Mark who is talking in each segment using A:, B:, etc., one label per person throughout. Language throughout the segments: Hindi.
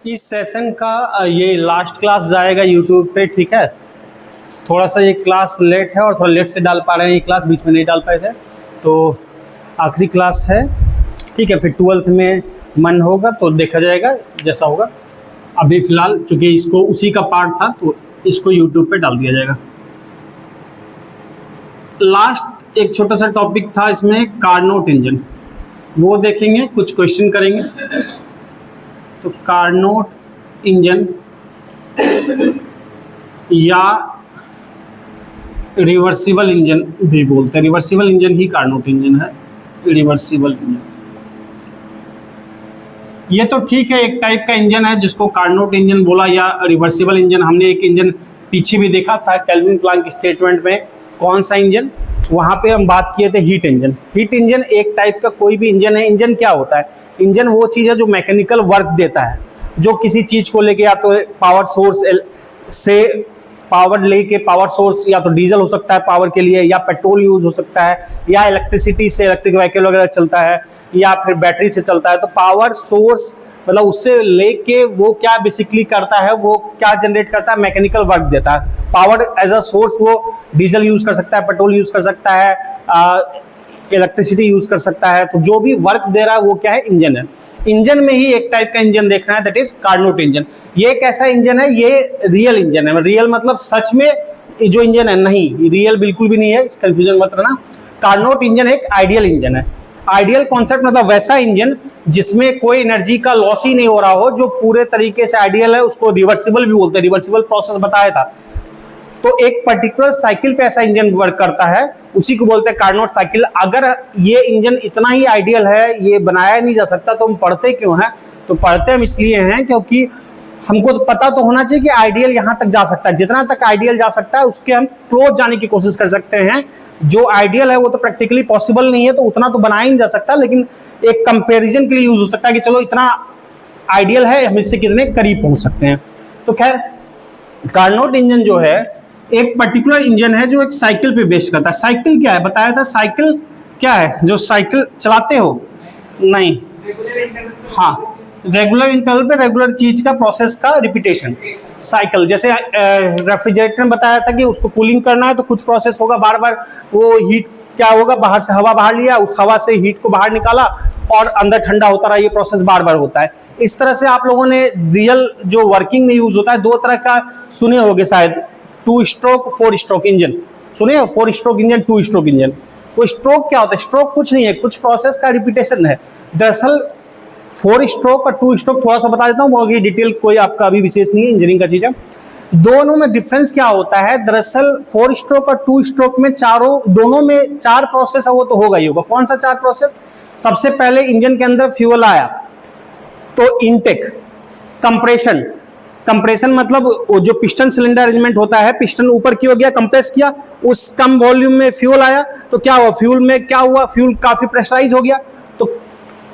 A: इस सेशन का ये लास्ट क्लास जाएगा यूट्यूब पे, ठीक है। थोड़ा सा ये क्लास लेट है और थोड़ा लेट से डाल पा रहे हैं, ये क्लास बीच में नहीं डाल पाए थे, तो आखिरी क्लास है, ठीक है। फिर 12th में मन होगा तो देखा जाएगा जैसा होगा। अभी फ़िलहाल चूँकि इसको उसी का पार्ट था तो इसको यूट्यूब पे डाल दिया जाएगा। लास्ट एक छोटा सा टॉपिक था इसमें, कार्नोट इंजन, वो देखेंगे, कुछ क्वेश्चन करेंगे। तो कार्नोट इंजन या रिवर्सिबल इंजन भी बोलते हैं, रिवर्सिबल इंजन ही कार्नोट इंजन है, रिवर्सिबल इंजन। ये तो ठीक है, एक टाइप का इंजन है जिसको कार्नोट इंजन बोला या रिवर्सिबल इंजन। हमने एक इंजन पीछे भी देखा था केल्विन प्लैंक स्टेटमेंट में, कौन सा इंजन, वहाँ पे हम बात किए थे हीट इंजन। हीट इंजन एक टाइप का कोई भी इंजन है। इंजन क्या होता है? इंजन वो चीज़ है जो मैकेनिकल वर्क देता है, जो किसी चीज़ को लेके या तो पावर सोर्स से पावर लेके, पावर सोर्स या तो डीजल हो सकता है पावर के लिए, या पेट्रोल यूज हो सकता है, या इलेक्ट्रिसिटी से, इलेक्ट्रिक व्हीकल वगैरह चलता है, या फिर बैटरी से चलता है। तो पावर सोर्स मतलब उससे लेके वो क्या बेसिकली करता है, वो क्या जनरेट करता है, मैकेनिकल वर्क देता है। पावर एज अ सोर्स वो डीजल यूज कर सकता है, पेट्रोल यूज कर सकता है, इलेक्ट्रिसिटी यूज कर सकता है। तो जो भी वर्क दे रहा है वो क्या है? इंजन है। इंजन में ही एक टाइप का इंजन देखना है, दैट इज कार्नोट इंजन। ये एक ऐसा इंजन है, ये रियल इंजन है। रियल मतलब सच में जो इंजन है, नहीं, रियल बिल्कुल भी नहीं है, इस कंफ्यूजन मत करना। कार्नोट इंजन एक आइडियल इंजन है। आइडियल कॉन्सेप्ट मतलब वैसा इंजन जिसमें कोई एनर्जी का लॉस ही नहीं हो रहा हो, जो पूरे तरीके से आइडियल है, उसको रिवर्सिबल भी बोलते हैं। रिवर्सिबल प्रोसेस बताया था। तो एक पर्टिकुलर साइकिल पे ऐसा इंजन वर्क करता है, उसी को बोलते हैं कार्नोट साइकिल। अगर ये इंजन इतना ही आइडियल है, ये बनाया नहीं जा सकता, तो हम पढ़ते क्यों हैं? तो पढ़ते हम इसलिए हैं क्योंकि हमको तो पता तो होना चाहिए कि आइडियल यहाँ तक जा सकता है। जितना तक आइडियल जा सकता है उसके हम क्लोज जाने की कोशिश कर सकते हैं। जो आइडियल है वो तो प्रैक्टिकली पॉसिबल नहीं है, तो उतना तो बनाया नहीं जा सकता, लेकिन एक कंपैरिजन के लिए यूज हो सकता है कि चलो इतना आइडियल है, हम इससे कितने करीब पहुंच सकते हैं। तो खैर, कार्नोट इंजन जो है एक पर्टिकुलर इंजन है जो एक साइकिल पे बेस्ड करता है। साइकिल क्या है बताया था? साइकिल क्या है? जो साइकिल चलाते हो, नहीं, हाँ, रेगुलर इंटरवल पे रेगुलर चीज का प्रोसेस का रिपीटेशन, साइकिल। जैसे रेफ्रिजरेटर में बताया था कि उसको कूलिंग करना है तो कुछ प्रोसेस होगा, बार बार वो हीट क्या होगा, बाहर से हवा बाहर लिया, उस हवा से हीट को बाहर निकाला और अंदर ठंडा होता रहा, ये प्रोसेस बार बार होता है। इस तरह से आप लोगों ने रियल जो वर्किंग में यूज होता है, दो तरह का सुने होंगे शायद, 2 स्ट्रोक 4 स्ट्रोक इंजन सुने हो? 4 स्ट्रोक इंजन, 2 स्ट्रोक इंजन। तो स्ट्रोक क्या होता है? स्ट्रोक कुछ नहीं है, कुछ प्रोसेस का रिपीटेशन है। दरअसल 4 स्ट्रोक और 2 स्ट्रोक थोड़ा सा बता देता हूँ, बहुत डिटेल कोई आपका अभी विशेष नहीं है, इंजीनियरिंग का चीज है। दोनों में डिफरेंस क्या होता है? दरअसल 4 स्ट्रोक और 2 स्ट्रोक में दोनों में 4 प्रोसेस है, वो तो होगा ही होगा। कौन सा 4 प्रोसेस? सबसे पहले इंजन के अंदर फ्यूल आया तो इनटेक, कंप्रेशन। कंप्रेशन मतलब वो जो पिस्टन सिलेंडर अरेंजमेंट होता है, पिस्टन ऊपर की हो गया, कंप्रेस किया, उस कम वॉल्यूम में फ्यूल आया तो क्या हुआ? फ्यूल में क्या हुआ? फ्यूल काफी प्रेशराइज हो गया, तो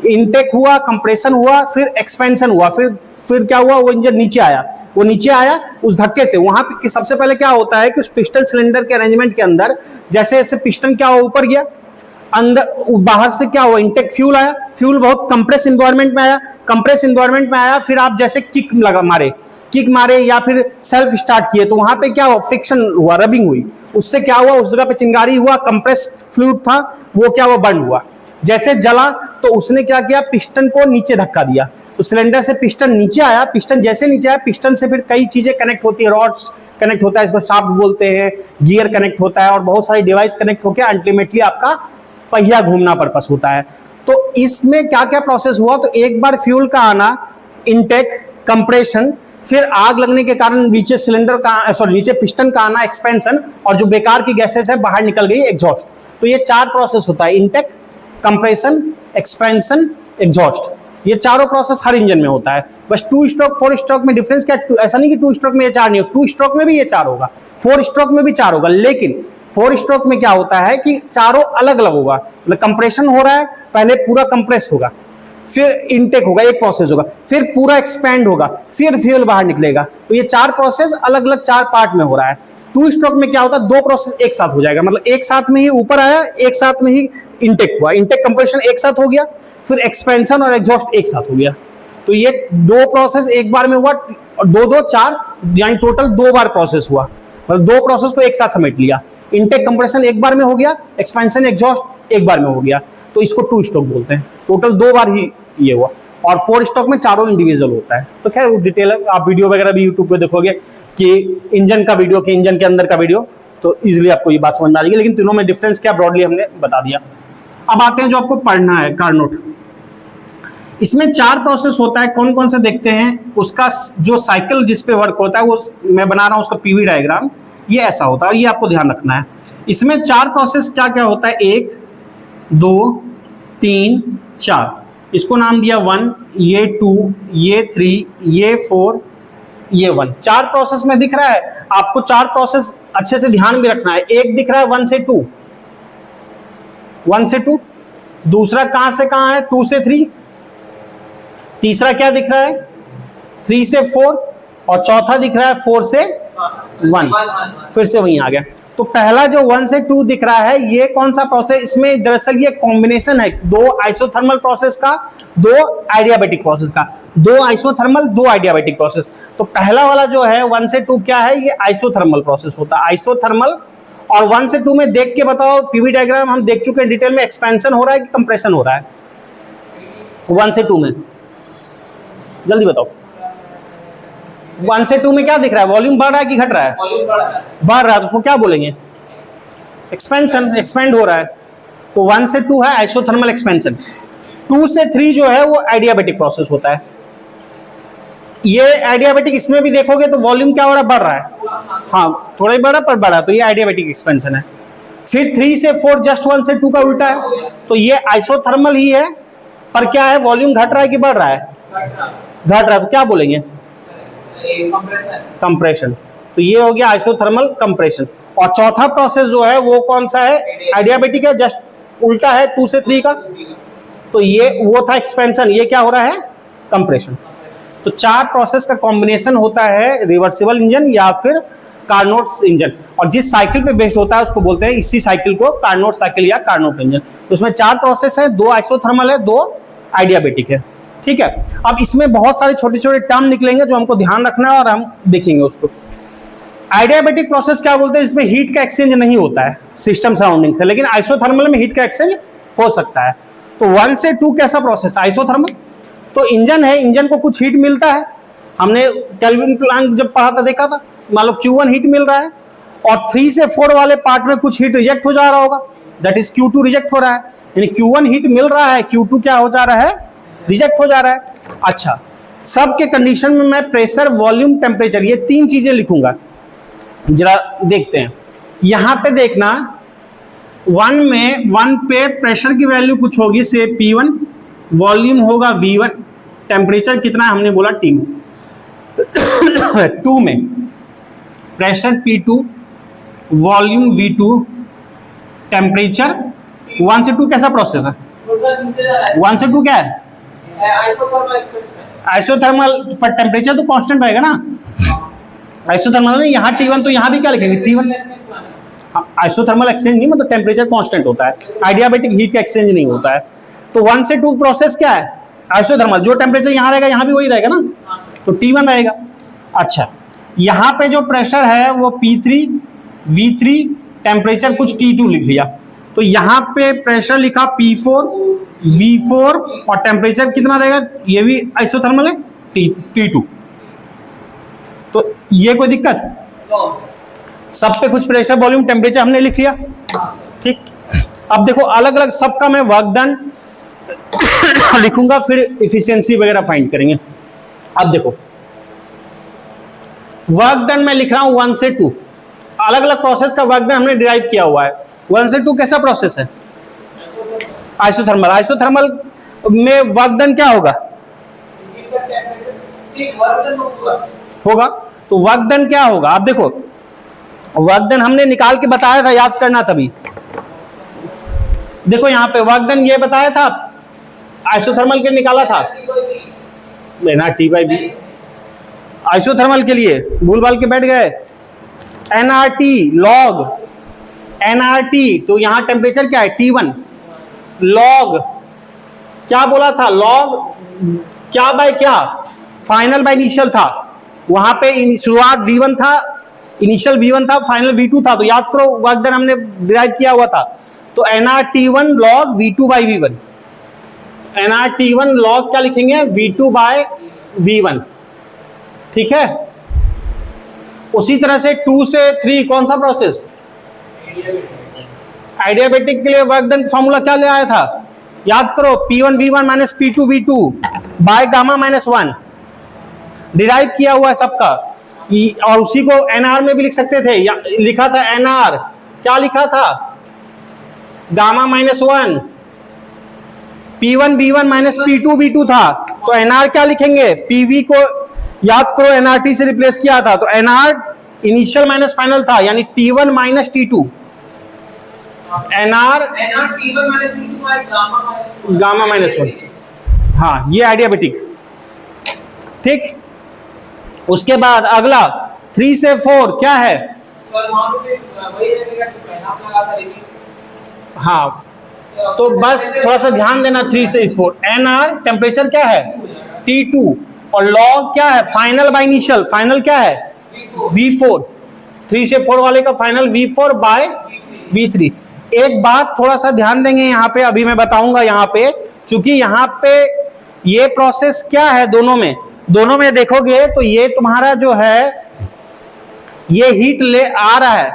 A: इनटेक हुआ, कंप्रेशन हुआ, फिर एक्सपेंशन हुआ, फिर क्या हुआ? वो इंजन नीचे आया। वो नीचे आया उस धक्के से। वहां पे सबसे पहले क्या होता है कि उस पिस्टन सिलेंडर के अरेंजमेंट के अंदर जैसे जैसे पिस्टन क्या हुआ? ऊपर गया, अंदर बाहर से क्या हुआ? इनटेक फ्यूल आया। फ्यूल बहुत कंप्रेस इन्वायरमेंट में आया, कंप्रेस इन्वायरमेंट में आया, फिर आप जैसे किक मारे या फिर सेल्फ स्टार्ट किए तो वहां पे क्या हुआ? फ्रिक्शन हुआ, रबिंग हुई, उससे क्या हुआ? उस जगह पे चिंगारी हुआ, कंप्रेस फ्लूइड था वो क्या हुआ? बर्न हुआ। जैसे जला तो उसने क्या किया? पिस्टन को नीचे धक्का दिया, तो सिलेंडर से पिस्टन नीचे आया। पिस्टन जैसे नीचे आया, पिस्टन से फिर कई चीजें कनेक्ट होती है, रॉड्स कनेक्ट होता है, इसको शाफ्ट बोलते हैं, गियर कनेक्ट होता है और बहुत सारी डिवाइस कनेक्ट होकर अल्टीमेटली आपका पहिया घूमना पर्पस होता है। तो इसमें क्या क्या प्रोसेस हुआ? तो एक बार फ्यूल का आना, इनटेक, कंप्रेशन, फिर आग लगने के कारण नीचे नीचे पिस्टन का आना, एक्सपेंशन, और जो बेकार की गैसेस है बाहर निकल गई, एग्जॉस्ट। तो ये 4 प्रोसेस होता है, इनटेक, कंप्रेशन, एक्सपेंशन, एग्जॉस्ट। ये चारों प्रोसेस हर इंजन में होता है। बस 2 स्ट्रोक 4 स्ट्रोक में डिफरेंस क्या? ऐसा नहीं कि 2 स्ट्रोक में ये 4 नहीं हो, 2 स्ट्रोक में भी ये 4 होगा, 4 स्ट्रोक में भी 4 होगा। लेकिन 4 स्ट्रोक में क्या होता है कि चारों अलग अलग होगा। मतलब कंप्रेशन हो रहा है, पहले पूरा कंप्रेस होगा, फिर इनटेक होगा, एक प्रोसेस होगा, फिर पूरा एक्सपैंड होगा, फिर फ्यूल बाहर निकलेगा। तो ये 4 प्रोसेस अलग अलग 4 पार्ट में हो रहा है। 2 स्ट्रोक में क्या होता है? 2 प्रोसेस एक साथ हो जाएगा, मतलब एक साथ में ही ऊपर आया, एक साथ में ही इनटेक हुआ, इनटेक कंप्रेशन एक साथ हो गया, फिर एक्सपेंशन और एग्जॉस्ट एक साथ हो गया। तो ये 2 प्रोसेस एक बार में हुआ, और 2 2 4 यानी टोटल 2 बार प्रोसेस हुआ, मतलब 2 प्रोसेस को एक साथ समेट लिया। इनटेक कंप्रेशन एक बार में हो गया, एक्सपेंशन एग्जॉस्ट एक बार में हो गया, तो इसको 2 स्ट्रोक बोलते हैं। टोटल 2 बार ही ये हुआ, और 4 स्ट्रोक में चारों इंडिविजुअल होता है। तो खैर डिटेल आप वीडियो वगैरह भी यूट्यूब पे देखोगे कि इंजन का वीडियो, कि इंजन के अंदर का वीडियो, तो इजीली आपको ये बात समझ में आ जाएगी। लेकिन तीनों में डिफरेंस क्या ब्रॉडली हमने बता दिया। अब आते हैं जो आपको पढ़ना है कार्नोट। इसमें 4 प्रोसेस होता है, कौन कौन से देखते हैं। उसका जो साइकिल जिस पे वर्क होता है वो मैं बना रहा हूं, उसका पीवी डायग्राम ये ऐसा होता है, और ये आपको ध्यान रखना है। इसमें 4 प्रोसेस क्या क्या होता है, 1 2 3 4, इसको नाम दिया 1, ये 2, ये 3, ये 4, ये 1। 4 प्रोसेस में दिख रहा है आपको। 4 प्रोसेस अच्छे से ध्यान भी रखना है। एक दिख रहा है 1 से 2, 1 से 2, दूसरा कहां से कहां है 2 से 3, तीसरा क्या दिख रहा है 3 से 4, और चौथा दिख रहा है 4 से 1, फिर से वहीं आ गया। तो पहला जो 1 से 2 दिख रहा है ये कौन सा प्रोसेस, इसमें दरअसल ये कॉम्बिनेशन है 2 आइसोथर्मल प्रोसेस का, 2 आइडियाबैटिक प्रोसेस का, 2 आइसोथर्मल 2 आइडियाबैटिक प्रोसेस। तो पहला वाला जो है 1 से 2 क्या है, ये आइसोथर्मल प्रोसेस होता है, आइसोथर्मल। और 1 से 2 में देख के बताओ, पीवी डायग्राम हम देख चुके हैं डिटेल में, एक्सपेंशन हो रहा है कि कंप्रेशन हो रहा है 1 से 2 में, जल्दी बताओ। 1 से 2 में क्या दिख रहा है, वॉल्यूम बढ़ रहा है कि घट रहा है, बढ़ रहा है, तो उसको क्या बोलेंगे, एक्सपेंशन, एक्सपेंड हो रहा है। तो 1 से 2 है आइसोथर्मल एक्सपेंशन। 2 से 3 जो है वो आइडियाबैटिक प्रोसेस होता है। ये आइडियाबैटिक, इसमें भी देखोगे तो वॉल्यूम क्या हो रहा है, बढ़ रहा है, हाँ थोड़ा ही बढ़ा पर बढ़ा, तो ये आइडियाबैटिक एक्सपेंशन है। फिर 3 से 4 जस्ट 1 से 2 का उल्टा है, तो ये आइसोथर्मल ही है, पर क्या है वॉल्यूम घट रहा है कि बढ़ रहा है, घट रहा है, तो क्या बोलेंगे, कंप्रेशन। तो ये हो गया आइसोथर्मल कंप्रेशन। और चौथा प्रोसेस जो है वो कौन सा है, आइडियाबैटिक है, जस्ट उल्टा है 2 से 3 का, तो ये वो था एक्सपेंशन, ये क्या हो रहा है, कंप्रेशन। तो 4 प्रोसेस का कॉम्बिनेशन होता है रिवर्सिबल इंजन या फिर कार्नोट इंजन, और जिस साइकिल पे बेस्ड होता है उसको बोलते हैं, इसी साइकिल को कार्नोट साइकिल या कार्नोट इंजन। तो उसमें 4 प्रोसेस है, 2 आइसोथर्मल है, 2 आइडियाबैटिक है, ठीक है। अब इसमें बहुत सारे छोटे छोटे टर्म निकलेंगे जो हमको ध्यान रखना है और हम देखेंगे उसको। आइडियाबैटिक प्रोसेस क्या बोलते हैं, इसमें हीट का एक्सचेंज नहीं होता है सिस्टम सराउंडिंग से, लेकिन आइसोथर्मल में हीट का एक्सचेंज हो सकता है। तो 1 से 2 कैसा प्रोसेस, आइसोथर्मल। तो इंजन है, इंजन को कुछ हीट मिलता है, हमने केल्विन प्लैंक जब पढ़ा था देखा था, मान लो Q1 हीट मिल रहा है, और 3 से 4 वाले पार्ट में कुछ हीट रिजेक्ट हो जा रहा होगा, दैट इज Q2 रिजेक्ट हो रहा है, यानी Q1 हीट मिल रहा है, Q2 क्या हो जा रहा है, रिजेक्ट हो जा रहा है। अच्छा, सब के कंडीशन में मैं प्रेशर, वॉल्यूम, टेम्परेचर, ये 3 चीजें लिखूंगा, जरा देखते हैं। यहां पे देखना 1 पे प्रेशर की वैल्यू कुछ होगी से P1, वॉल्यूम होगा V1, टेम्परेचर कितना है हमने बोला T2। 2 में pressure P2, volume V2, temperature 1 से 2 कैसा प्रोसेस है, 1 से 2 क्या है, आइसोथर्मल, पर टेम्परेचर तो कांस्टेंट रहेगा ना, आइसोथर्मल नहीं, यहाँ T1 तो यहाँ भी क्या लिखेंगे T1, आइसोथर्मल एक्सचेंज नहीं, मतलब टेम्परेचर कांस्टेंट होता है, आइडियाबैटिक हीट का एक्सचेंज नहीं होता है। तो 1 से 2 प्रोसेस क्या है, आइसोथर्मल, जो टेम्परेचर यहाँ रहेगा यहाँ भी वही रहेगा ना, तो T1 रहेगा। अच्छा, यहाँ पे जो प्रेशर है वो P3, V3, टेम्परेचर कुछ T2 लिख लिया, तो यहाँ पे प्रेशर लिखा P4, V4, और टेम्परेचर कितना रहेगा, ये भी आइसोथर्मल है T2। तो ये कोई दिक्कत, सब पे कुछ प्रेशर, वॉल्यूम, टेम्परेचर हमने लिख लिया, ठीक। अब देखो अलग अलग सबका मैं वर्क डन लिखूंगा, फिर इफिशियंसी वगैरह फाइंड करेंगे। अब देखो वर्क डन मैं लिख रहा हूं 1 से 2, अलग अलग प्रोसेस का वर्क डन हमने डिराइव किया हुआ है। 1 से 2 कैसा प्रोसेस है, आइसोथर्मल। आइसोथर्मल में वर्क डन क्या होगा, होगा, तो वर्क डन क्या होगा, आप देखो वर्क डन हमने निकाल के बताया था, याद करना तभी। देखो यहाँ पे वर्क डन ये बताया था, आइसोथर्मल के निकाला था ना, T/B आइसोथर्मल के लिए भूल भाल के बैठ गए, nRT लॉग nRT, तो यहाँ टेम्परेचर क्या है T1, लॉग क्या बोला था, लॉग क्या बाय क्या, फाइनल बाय इनिशियल था। वहां पे शुरुआत V1 था, इनिशियल V1 था, फाइनल V2 था। तो याद करो वर्क डन हमने डिराइव किया हुआ था। तो nRT1 log V2 by V1, nRT1 log क्या लिखेंगे, V2 by V1, ठीक है। उसी तरह से 2 से 3 कौन सा प्रोसेस, एडियाबेटिक के लिए वर्क डन फॉर्मूला क्या ले आया था, याद करो, P1 V1 minus P2 V2 by gamma minus 1 derive किया हुआ है सबका। और उसी को NR में भी लिख सकते थे, लिखा था NR, क्या लिखा था, gamma minus 1, P1 V1 minus P2 V2 था। तो NR क्या लिखेंगे, PV को याद करो NRT से रिप्लेस किया था, तो NR इनिशियल माइनस फाइनल था, यानी T1 minus T2, NR T1 minus T2 by gamma minus 1। हाँ, ये एडियाबेटिक, ठीक। उसके बाद अगला 3 से 4 क्या है, हाँ, तो बस थोड़ा सा ध्यान देना, 3 से 4, NR टेम्परेचर क्या है T2, और लॉग क्या है, फाइनल बाय इनिशियल, फाइनल क्या है V4, 3 से 4 वाले का फाइनल V4 बाय V3। एक बात थोड़ा सा ध्यान देंगे यहाँ पे, अभी मैं बताऊंगा यहाँ पे, क्योंकि यहाँ पे ये प्रोसेस क्या है, दोनों में देखोगे तो ये तुम्हारा जो है ये हीट ले आ रहा है,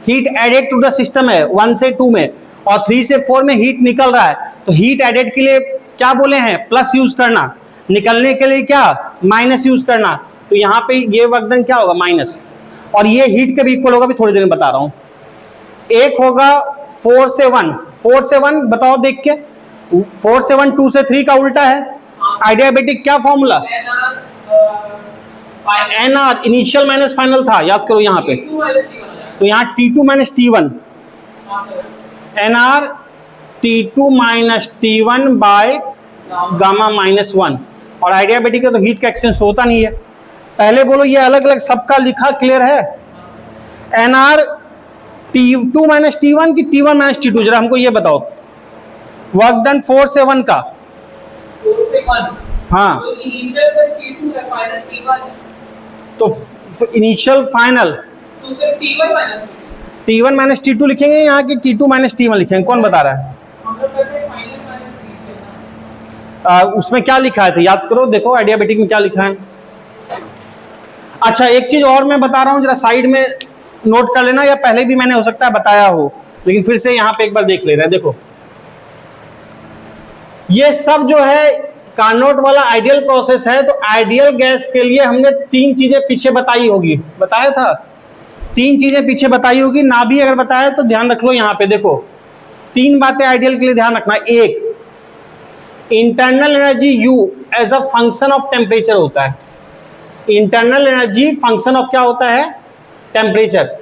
A: heat added to the system है 1 से 2 में, और 3 से 4 में हीट निकल रहा है। तो हीट एडेड के लिए क्या बोले हैं, प्लस यूज करना, निकलने के लिए क्या, माइनस यूज करना। तो यहाँ पे ये वर्क डन क्या होगा, माइनस, और ये हीट के भी इक्वल होगा, भी थोड़ी देर में बता रहा हूं। एक होगा 4 से 1, 4 से 1 बताओ देख के, 4 से 1 2 से 3 का उल्टा है। आइडियाबेटिक क्या formula, NR initial minus final था, याद करो यहाँ पे, तो यहाँ T2 minus T1, NR T2 minus T1 by gamma minus 1। और आइडियाबेटिक का तो हीट का एक्सचेंज होता नहीं है। पहले बोलो ये अलग अलग सबका लिखा क्लियर है, NR T2 माइनस T1 की T1 माइनस T2, जरा हमको ये बताओ वर्क डन 4 से 1 का,
B: 4 से 1,
A: हाँ,
B: तो इनिशियल से T2 है, फाइनल T1,
A: तो इनिशियल फाइनल
B: तो सिर्फ T1 minus
A: T1 minus T2 लिखेंगे, यहाँ की T2 माइनस T1 लिखेंगे, कौन बता रहा है,
B: हम लोग करते हैं फाइनल माइनस इनिशियल ना।
A: उसमें क्या लिखा है, तो याद करो, देखो आइडियाबेटिक में क्या लिखा है। अच्छा, एक चीज और मैं बता रहा हूँ, जरा साइड में नोट कर लेना, या पहले भी मैंने हो सकता है बताया हो, लेकिन फिर से यहाँ पे एक बार देख ले रहे हैं। देखो ये सब जो है कार्नोट वाला आइडियल प्रोसेस है। तो आइडियल गैस के लिए हमने 3 चीजें पीछे बताई होगी, बताया था, 3 चीजें पीछे बताई होगी, ना भी अगर बताया तो ध्यान रख लो। यहाँ पे देखो 3 बातें आइडियल के लिए ध्यान रखना। एक, internal energy U as a function of temperature होता है। इंटरनल एनर्जी फंक्शन ऑफ क्या होता है, टेम्परेचर।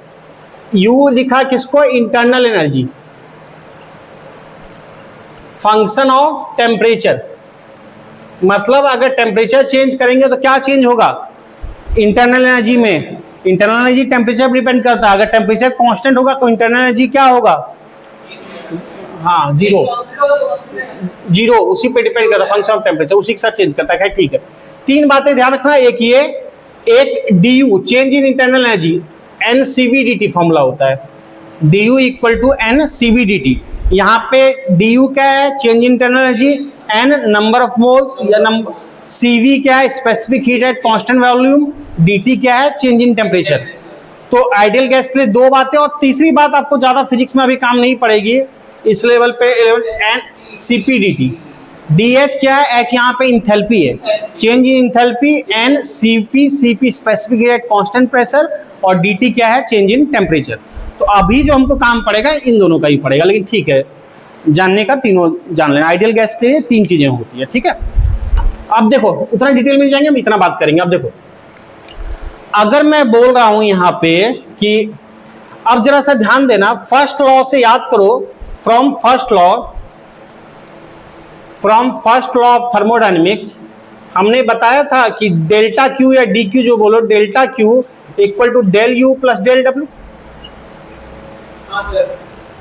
A: U लिखा किसको, internal energy, function of temperature. मतलब अगर टेम्परेचर चेंज करेंगे तो क्या चेंज होगा, इंटरनल एनर्जी में। इंटरनल एनर्जी टेम्परेचर पर डिपेंड करता है। अगर टेम्परेचर कांस्टेंट होगा तो इंटरनल एनर्जी क्या होगा, हाँ, जीरो, उसी पे डिपेंड करता है, फंक्शन ऑफ टेम्परेचर उसी के साथ चेंज करता है। ठीक है, 3 बातें ध्यान रखना। एक ये, एक DU change in internal energy, NCVDT formula होता है, DU इक्वल टू NCVDT। यहाँ पे DU क्या है, change in internal energy, N number of moles या नंबर, CV क्या है, specific heat at constant volume, DT क्या है, चेंज इन टेम्परेचर। तो आइडियल गैस के लिए 2 बातें। और तीसरी बात आपको ज्यादा फिजिक्स में अभी काम नहीं पड़ेगी इस लेवल पे, NCPDT। DH क्या है, H यहाँ पे इंथैल्पी है, change in enthalpy, CP specific heat at constant pressure, और DT क्या है, चेंज इन टेम्परेचर। तो अभी जो हमको काम पड़ेगा इन दोनों का ही पड़ेगा, लेकिन ठीक है, जानने का तीनों जान लेना। आइडियल गैस के लिए 3 चीजें होती है, ठीक है। अब देखो उतना डिटेल में जाएंगे, हम इतना बात करेंगे। अब देखो, अगर मैं बोल रहा हूं यहां पे कि, अब जरा सा ध्यान देना, फर्स्ट लॉ से याद करो, from first law of thermodynamics हमने बताया था कि डेल्टा क्यू या डी क्यू, जो बोलो, delta Q equal to del U plus del W,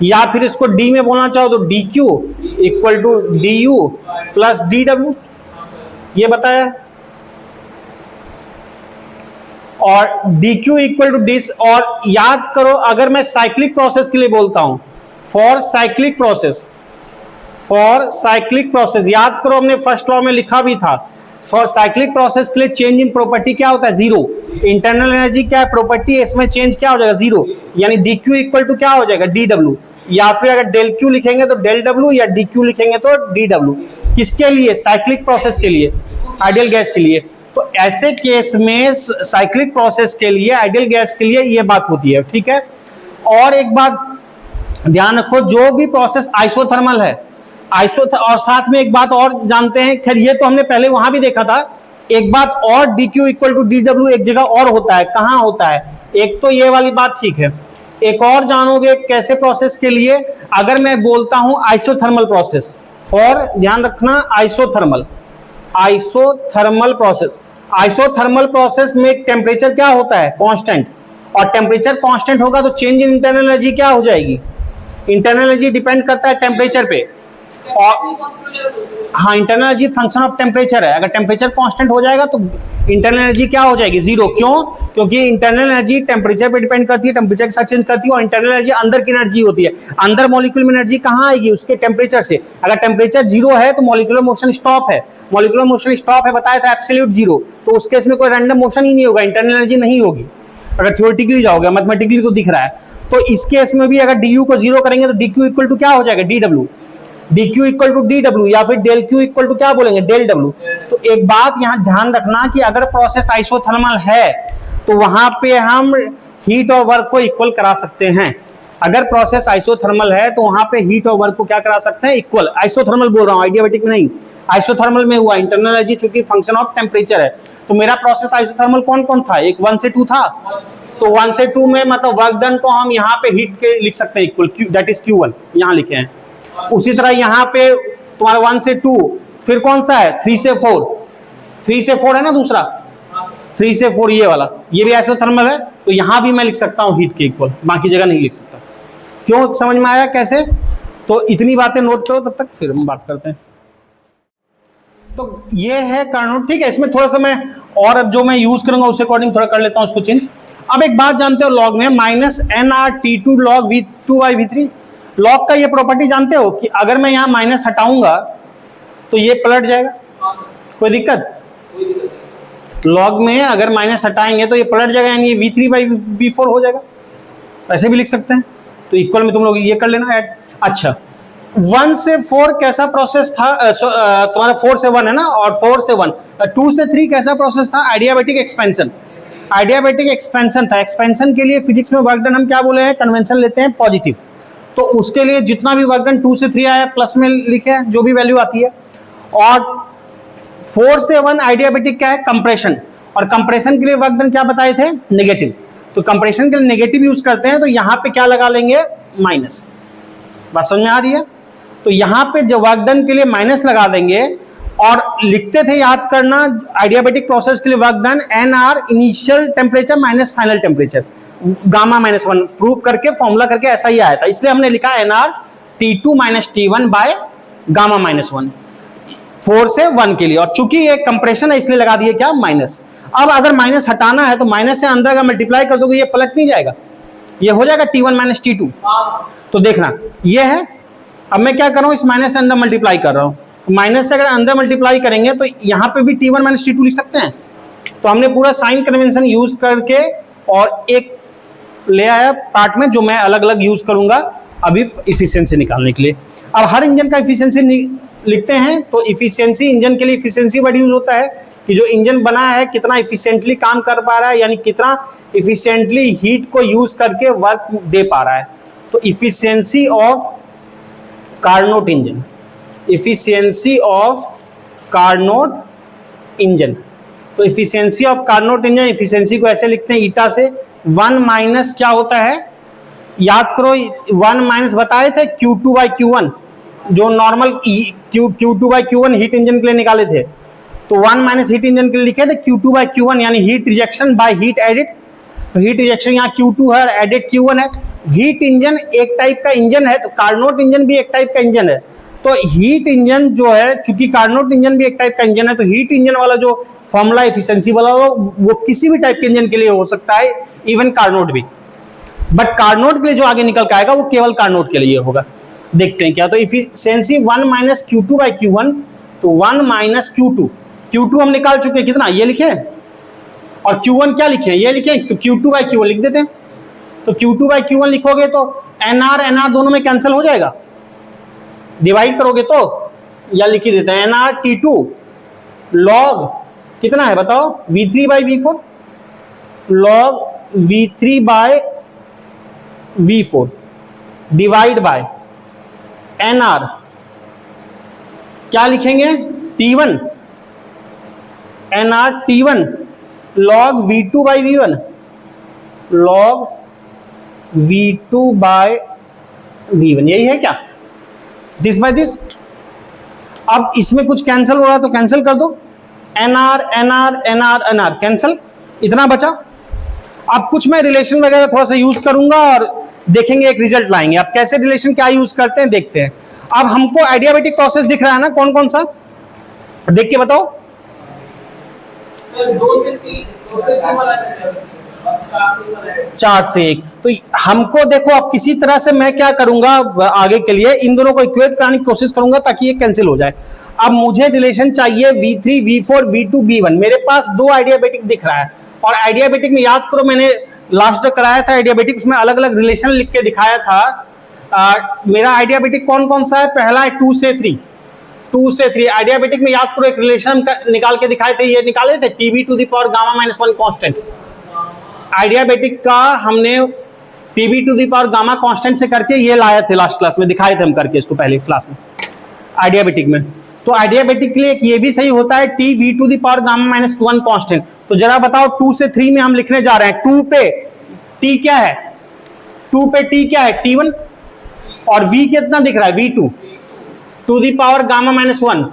A: या फिर इसको डी में बोलना चाहो तो d Q equal to d U plus d W, ये बताया। और dq इक्वल टू दिस, और याद करो अगर मैं साइक्लिक प्रोसेस के लिए बोलता हूं, फॉर साइक्लिक प्रोसेस याद करो हमने फर्स्ट लॉ में लिखा भी था, फॉर साइक्लिक प्रोसेस के लिए चेंज इन प्रॉपर्टी क्या होता है, जीरो। इंटरनल एनर्जी क्या है, प्रॉपर्टी, इसमें चेंज क्या हो जाएगा, जीरो। यानी dq इक्वल टू क्या हो जाएगा, dw, या फिर अगर डेल क्यू लिखेंगे तो डेल डब्ल्यू, या dq लिखेंगे तो dw। किसके लिए, साइक्लिक प्रोसेस के लिए, आइडियल गैस के लिए। तो ऐसे केस में साइक्लिक प्रोसेस के लिए, आइडियल गैस के लिए ये बात होती है, ठीक है। और एक बात ध्यान रखो, जो भी प्रोसेस आइसोथर्मल है, और साथ में एक बात और जानते हैं, खैर ये तो हमने पहले वहां भी देखा था, एक बात और dq इक्वल टू dw एक जगह और होता है, कहां होता है, एक तो ये वाली बात ठीक है, एक और जानोगे कैसे प्रोसेस के लिए, अगर मैं बोलता हूं आइसोथर्मल प्रोसेस, फॉर ध्यान रखना आइसोथर्मल प्रोसेस में टेम्परेचर क्या होता है, कांस्टेंट, और टेम्परेचर कांस्टेंट होगा तो चेंज इन इंटरनल एनर्जी क्या हो जाएगी, इंटरनल एनर्जी डिपेंड करता है टेम्परेचर पे। और हाँ, internal energy function of temperature है, अगर टेम्परेचर कांस्टेंट हो जाएगा तो इंटरनल एनर्जी क्या हो जाएगी, जीरो। क्यों, क्योंकि इंटरनल एनर्जी टेम्परेचर पे डिपेंड करती है, टेम्परेचर के साथ चेंज करती है, और इंटरनल एनर्जी अंदर की एनर्जी होती है, अंदर मॉलिक्यूल में एनर्जी कहाँ आएगी, उसके टेम्परेचर से। अगर टेम्परेचर जीरो है तो मॉलिक्यूलर मोशन स्टॉप है, बताया था एब्सोल्यूट जीरो, तो उस केस में कोई रैंडम मोशन ही नहीं होगा, इंटरनल एनर्जी नहीं होगी। अगर थ्योरेटिकली जाओगे, मैथमेटिकली तो दिख रहा है। तो इस केस में भी अगर du को जीरो करेंगे तो dq इक्वल टू क्या हो जाएगा, dq इक्वल टू dw, या फिर डेल q इक्वल टू क्या बोलेंगे, डेल w। तो एक बात यहां ध्यान रखना कि अगर प्रोसेस आइसोथर्मल है तो वहां पे हम हीट और वर्क को इक्वल करा सकते हैं। अगर प्रोसेस आइसोथर्मल है तो वहां पे हीट और वर्क को क्या करा सकते हैं, इक्वल। आइसोथर्मल बोल रहा हूं, आइडियाबैटिक में नहीं, आइसोथर्मल में हुआ, इंटरनल एनर्जी चूंकि फंक्शन ऑफ टेम्परेचर है। तो मेरा प्रोसेस आइसोथर्मल कौन कौन था, एक 1 से 2 था, तो 1 से 2 में मतलब वर्क डन को हम यहाँ पे हीट के लिख सकते हैं इक्वल, दैट इज Q1 यहाँ लिखे हैं। उसी तरह यहाँ पे तुम्हारा 1 से 2, फिर कौन सा है 3 से 4, 3 से 4 है ना दूसरा, 3 से 4 ये वाला, ये भी आइसोथर्मल है, तो यहाँ भी मैं लिख सकता हूँ हीट के इक्वल, बाकी जगह नहीं लिख सकता। क्यों, समझ में आया कैसे? तो इतनी बातें नोट करो, तब तक फिर हम बात करते हैं। तो ये है कार्नोट, ठीक है। इसमें थोड़ा सा मैं और अब जो मैं यूज करूंगा उसके अकॉर्डिंग थोड़ा कर लेता हूँ उसको चेंज। अब एक बात जानते हो, लॉग में -nRT2 log V2/V3, लॉग का ये प्रॉपर्टी जानते हो कि अगर मैं यहाँ माइनस हटाऊंगा तो ये पलट जाएगा, कोई दिक्कत? लॉग में अगर माइनस हटाएंगे तो ये पलट जाएगा, यानी ये V3/V4 हो जाएगा, ऐसे भी लिख सकते हैं। तो इक्वल में तुम लोग ये कर लेना ऐड। अच्छा, 1 से 4 कैसा प्रोसेस था, तुम्हारा 4 से 1 है ना, और 4 से 1, 2 से 3 कैसा प्रोसेस था, आइडियाबैटिक एक्सपेंशन। आइडियाबैटिक एक्सपेंशन था। एक्सपेंशन के लिए फिजिक्स में वर्क डन हम क्या बोले हैं, कन्वेंशन लेते हैं पॉजिटिव। तो उसके लिए जितना भी वर्क डन 2 से 3 आया प्लस में लिखे, जो भी वैल्यू आती है। और 4 से 1 आइडियाबैटिक क्या है, कंप्रेशन, और कंप्रेशन के लिए वर्क डन क्या बताए थे, नेगेटिव। तो कंप्रेशन के लिए नेगेटिव यूज करते हैं, तो यहाँ पे क्या लगा लेंगे, माइनस। बात समझ में आ रही है? तो यहाँ पे जब वर्क डन के लिए माइनस लगा देंगे, और लिखते थे, याद करना, आइडियाबैटिक प्रोसेस के लिए work done NR initial temperature minus final temperature, gamma -1 prove करके फॉर्मूला करके ऐसा ही आया था, इसलिए हमने लिखा NR T2 - T1 by gamma -1 4 से 1 के लिए। और चूंकि ये कंप्रेशन है इसलिए लगा दिए क्या, माइनस। अब अगर माइनस हटाना है तो माइनस से अंदर अगर मल्टीप्लाई कर दोगे ये पलट नहीं जाएगा, ये हो जाएगा T1 - T2। तो देखना ये है। अब मैं क्या कर रहा हूं, इस माइनस से अंदर मल्टीप्लाई कर रहा हूं, माइनस से अगर अंदर मल्टीप्लाई करेंगे तो यहाँ पे भी T1 - T2 लिख सकते हैं। तो हमने पूरा साइन कन्वेंशन यूज करके और एक ले आया पार्ट में, जो मैं अलग अलग यूज करूंगा अभी इफिशियंसी निकालने के लिए। अब हर इंजन का इफिशियंसी लिखते हैं, तो इफिशियंसी, इंजन के लिए इफिशियंसी वर्ड यूज होता है कि जो इंजन बना है कितना इफिशियंटली काम कर पा रहा है, यानी कितना इफिशियंटली हीट को यूज करके वर्क दे पा रहा है। तो efficiency of Carnot engine, efficiency of Carnot engine. तो efficiency of Carnot engine, efficiency को ऐसे लिखते हैं ईटा से, 1 माइनस क्या होता है, याद करो 1 माइनस बताए थे Q2/Q1, जो नॉर्मल Q2/Q1 हीट इंजन के लिए निकाले थे। तो 1 माइनस हीट इंजन के लिए लिखे थे Q2/Q1, यानी heat rejection by heat edit. तो हीट रिजेक्शन यहाँ Q2 है, एडिट Q1 है। हीट इंजन एक टाइप का इंजन है, तो कार्नोट इंजन भी एक टाइप का इंजन है। तो हीट इंजन जो है, चूंकि कार्नोट इंजन भी एक टाइप का इंजन है, तो हीट इंजन वाला जो फॉर्मूला एफिशिएंसी वाला वो किसी भी टाइप के इंजन के लिए हो सकता है, इवन कार्नोट भी। बट कार्नोट के लिए जो आगे निकल के आएगा वो केवल कार्नोट के लिए होगा। देखते हैं क्या। तो efficiency 1 minus Q2 by Q1, तो 1 माइनस Q2, Q2 हम निकाल चुके हैं, कितना ये लिखे, और Q1 क्या लिखे, ये लिखे, तो Q2 बाई Q1 लिख देते हैं। तो Q2 बाई Q1 लिखोगे तो NR दोनों में कैंसिल हो जाएगा, डिवाइड करोगे तो, या लिख ही देते हैं NR T2 लॉग कितना है बताओ, V3 by V4, log V3 by V4 divide by NR क्या लिखेंगे, T1, NR T1 log V2 by V1, log V2 by V1, यही है क्या, दिस बाय दिस। अब इसमें कुछ कैंसिल हो रहा है तो कैंसिल कर दो, NR NR NR NR cancel, इतना बचा। अब कुछ मैं रिलेशन वगैरह थोड़ा सा यूज करूंगा और देखेंगे, एक रिजल्ट लाएंगे। अब कैसे रिलेशन क्या यूज करते हैं देखते हैं। अब हमको एडियाबेटिक प्रोसेस दिख रहा है ना, कौन कौन सा, देख के बताओ।
B: सर 2 से 3, 2 से 3 वाला है,
A: 4 से 1। तो हमको देखो, अब किसी तरह से मैं क्या करूंगा आगे के लिए, इन दोनों को इक्वेट कराने की कोशिश करूंगा ताकि ये कैंसिल हो जाए। अब मुझे रिलेशन चाहिए V3 V4 V2 V1, मेरे पास 2 आइडियाबेटिक दिख रहा है, और आइडियाबेटिक में याद करो मैंने लास्ट जो कराया था आइडियाबेटिक, उसमें अलग अलग रिलेशन लिख के दिखाया था। मेरा आइडियाबेटिक कौन कौन सा है, पहला है 2 से 3, 2 से 3 आइडियाबेटिक में याद करो एक रिलेशन निकाल के दिखाए थे, ये निकाले थे TB to the power gamma minus 1 constant. Adiabatic का हमने PB to the power gamma constant से करके ये लाए थे, लास्ट क्लास में दिखाए थे हम करके इसको पहले क्लास में आइडियाबेटिक में। तो आइडियाबेटिक के लिए ये भी सही होता है TV to the power gamma minus 1 constant. तो जरा बताओ 2 से 3 में हम लिखने जा रहे हैं, 2 पे T क्या है, 2 पे T क्या है T1, और V कितना दिख रहा है V2 to the power gamma minus 1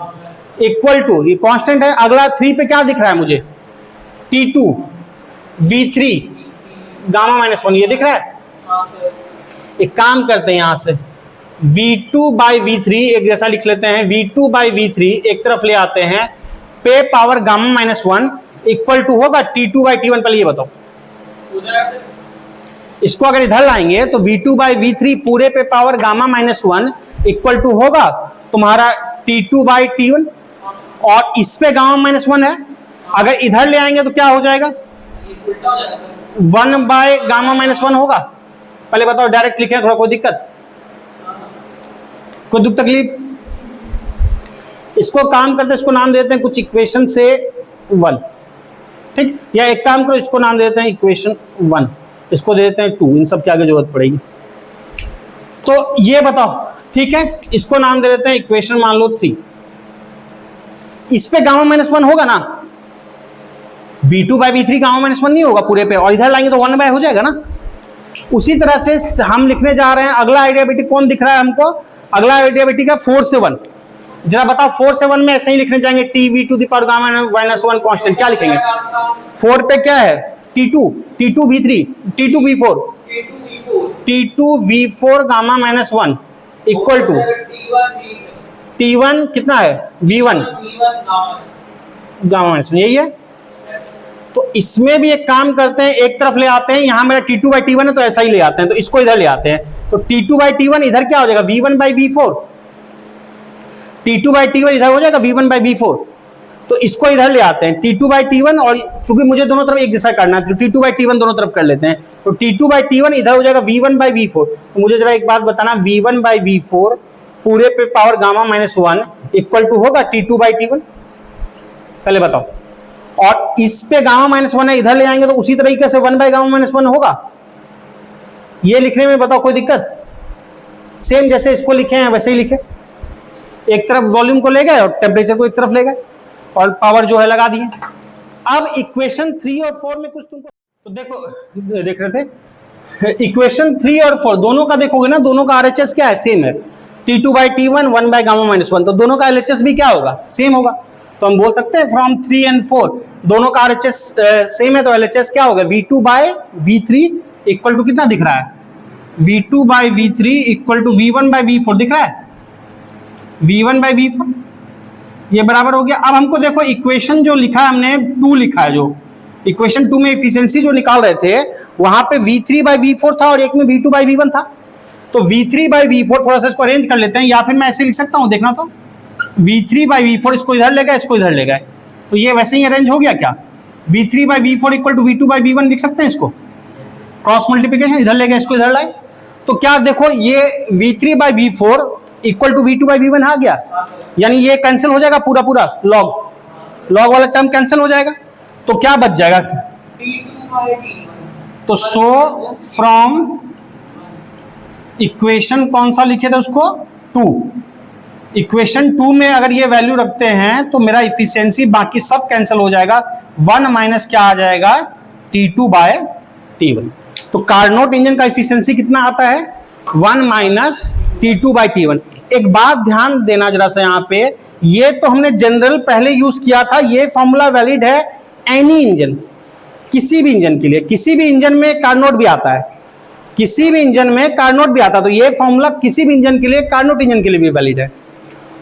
A: equal to, ये कांस्टेंट है। अगला 3 पे क्या दिख रहा है मुझे, T2 V3 गामा माइनस 1, ये दिख रहा है। एक काम करते हैं, यहां से V2 बाई V3 एक जैसा लिख लेते हैं, V2 बाई V3 एक तरफ ले आते हैं, पे power gamma minus 1 equal to होगा T2 बाई T1। पहले ये बताओ, इसको अगर इधर लाएंगे तो V2 बाई V3 पूरे पे power gamma minus 1 equal to होगा तुम्हारा T2 बाई T1, और इस पे गामा माइनस 1 है, अगर इधर ले आएंगे तो क्या हो जाएगा, 1 बाय गामा माइनस 1 होगा। पहले बताओ, डायरेक्ट लिखे थोड़ा कोई दिक्कत, कोई दुख तकलीफ। इसको काम करते, इसको नाम देते हैं कुछ इक्वेशन से 1, ठीक, या एक काम करो, इसको नाम देते हैं इक्वेशन 1, इसको दे देते हैं 2, इन सब की आगे जरूरत पड़ेगी। तो ये बताओ, ठीक है, इसको नाम दे देते हैं इक्वेशन मान लो 3। इस पे गामा माइनस 1 होगा ना, V2 by V3 gamma minus 1 नहीं होगा पूरे पे, और इधर लाएंगे तो 1 बाय हो जाएगा ना। उसी तरह से हम लिखने जा रहे हैं, अगला आइडियाबेटिक कौन दिख रहा है हमको, अगला आइडियाबेटिक है 4 से 1। जरा बताओ 4 से 1 में ऐसे ही लिखने जाएंगे TV to the power gamma minus 1 constant, क्या लिखेंगे, 4 पे क्या है T2 V3 T2 V4 gamma minus 1 equal to T1 कितना है V1 गामा माइनस 1, यही है। तो इसमें भी एक काम करते हैं, एक तरफ ले आते हैं, यहां मेरा T2 बाई T1 है तो ऐसा ही ले आते हैं, तो इसको इधर ले आते हैं, तो T2 बाई T1 इधर क्या हो जाएगा V1 by V4, T2 by T1 इधर हो जाएगा V1 बाई V4, तो इसको इधर ले आते हैं T2 बाई T1, और चूंकि मुझे दोनों तरफ एक जैसा करना है तो T2 बाई T1 दोनों तरफ कर लेते हैं, तो T2 बाई T1 इधर हो जाएगा V1 बाई V4। तो मुझे जरा एक बात बताना, V1 बाई V4 पूरे पे power gamma minus 1 equal to होगा T2 बाई T1, पहले बताओ। और इस पे गामा माइनस 1 है, इधर ले आएंगे तो उसी तरीके से 1 बाई गामा माइनस 1 होगा। ये लिखने में बताओ कोई दिक्कत, सेम जैसे इसको लिखे हैं वैसे ही लिखे, एक तरफ वॉल्यूम को ले गए और टेम्परेचर को एक तरफ ले गए, और पावर जो है लगा दिए। अब इक्वेशन 3 और 4 में कुछ तुमको, तो देखो देख रहे थे इक्वेशन 3 और 4 दोनों का देखोगे ना, दोनों का RHS क्या है, सेम है, T2 by T1 1 by gamma minus 1, तो दोनों का LHS भी क्या होगा, सेम होगा। तो हम बोल सकते हैं फ्रॉम 3 and 4 दोनों का RHS सेम है, तो LHS क्या होगा V2 by V3 equal to कितना दिख रहा है, V2 by V3 equal to V1 by V4 दिख रहा है, V1/V4 ये बराबर हो गया। अब हमको देखो इक्वेशन जो लिखा है हमने 2 लिखा है, जो इक्वेशन 2 में इफिशियंसी जो निकाल रहे थे वहां पे V3/V4 था और एक में V2/V1 था। तो V3/V4 थोड़ा सा इसको अरेंज कर लेते हैं, या फिर मैं ऐसे लिख सकता हूं, देखना तो V3/V4 इसको इधर लेगा, इसको इधर लेगा, तो ये वैसे ही अरेंज हो गया क्या? V3/V4 इक्वल टू V2/V1 लिख सकते हैं इसको, क्रॉस मल्टीप्लिकेशन, इधर लेगा इसको इधर लाए, तो क्या देखो ये V3/V4 इक्वल टू V2/V1 आ गया, यानी ये कैंसिल हो जाएगा पूरा पूरा, लॉग वाला टर्म कैंसिल हो जाएगा, तो क्या बच जाएगा? तो सो फ्रॉम इक्वेशन कौन सा लिखे थे उसको? 2। इक्वेशन 2 में अगर ये वैल्यू रखते हैं तो मेरा इफिशियंसी बाकी सब कैंसिल हो जाएगा, 1 माइनस क्या आ जाएगा? T2/T1। तो कार्नोट इंजन का इफिशियंसी कितना आता है? 1 माइनस T2/T1। एक बात ध्यान देना जरा सा यहाँ पे, ये तो हमने जनरल पहले यूज किया था, ये फॉर्मूला वैलिड है एनी इंजन, किसी भी इंजन के लिए, किसी भी इंजन में कार्नोट भी आता है, किसी भी इंजन में कार्नोट भी आता है, तो ये फॉर्मूला किसी भी इंजन के लिए, कार्नोट इंजन के लिए भी वैलिड है।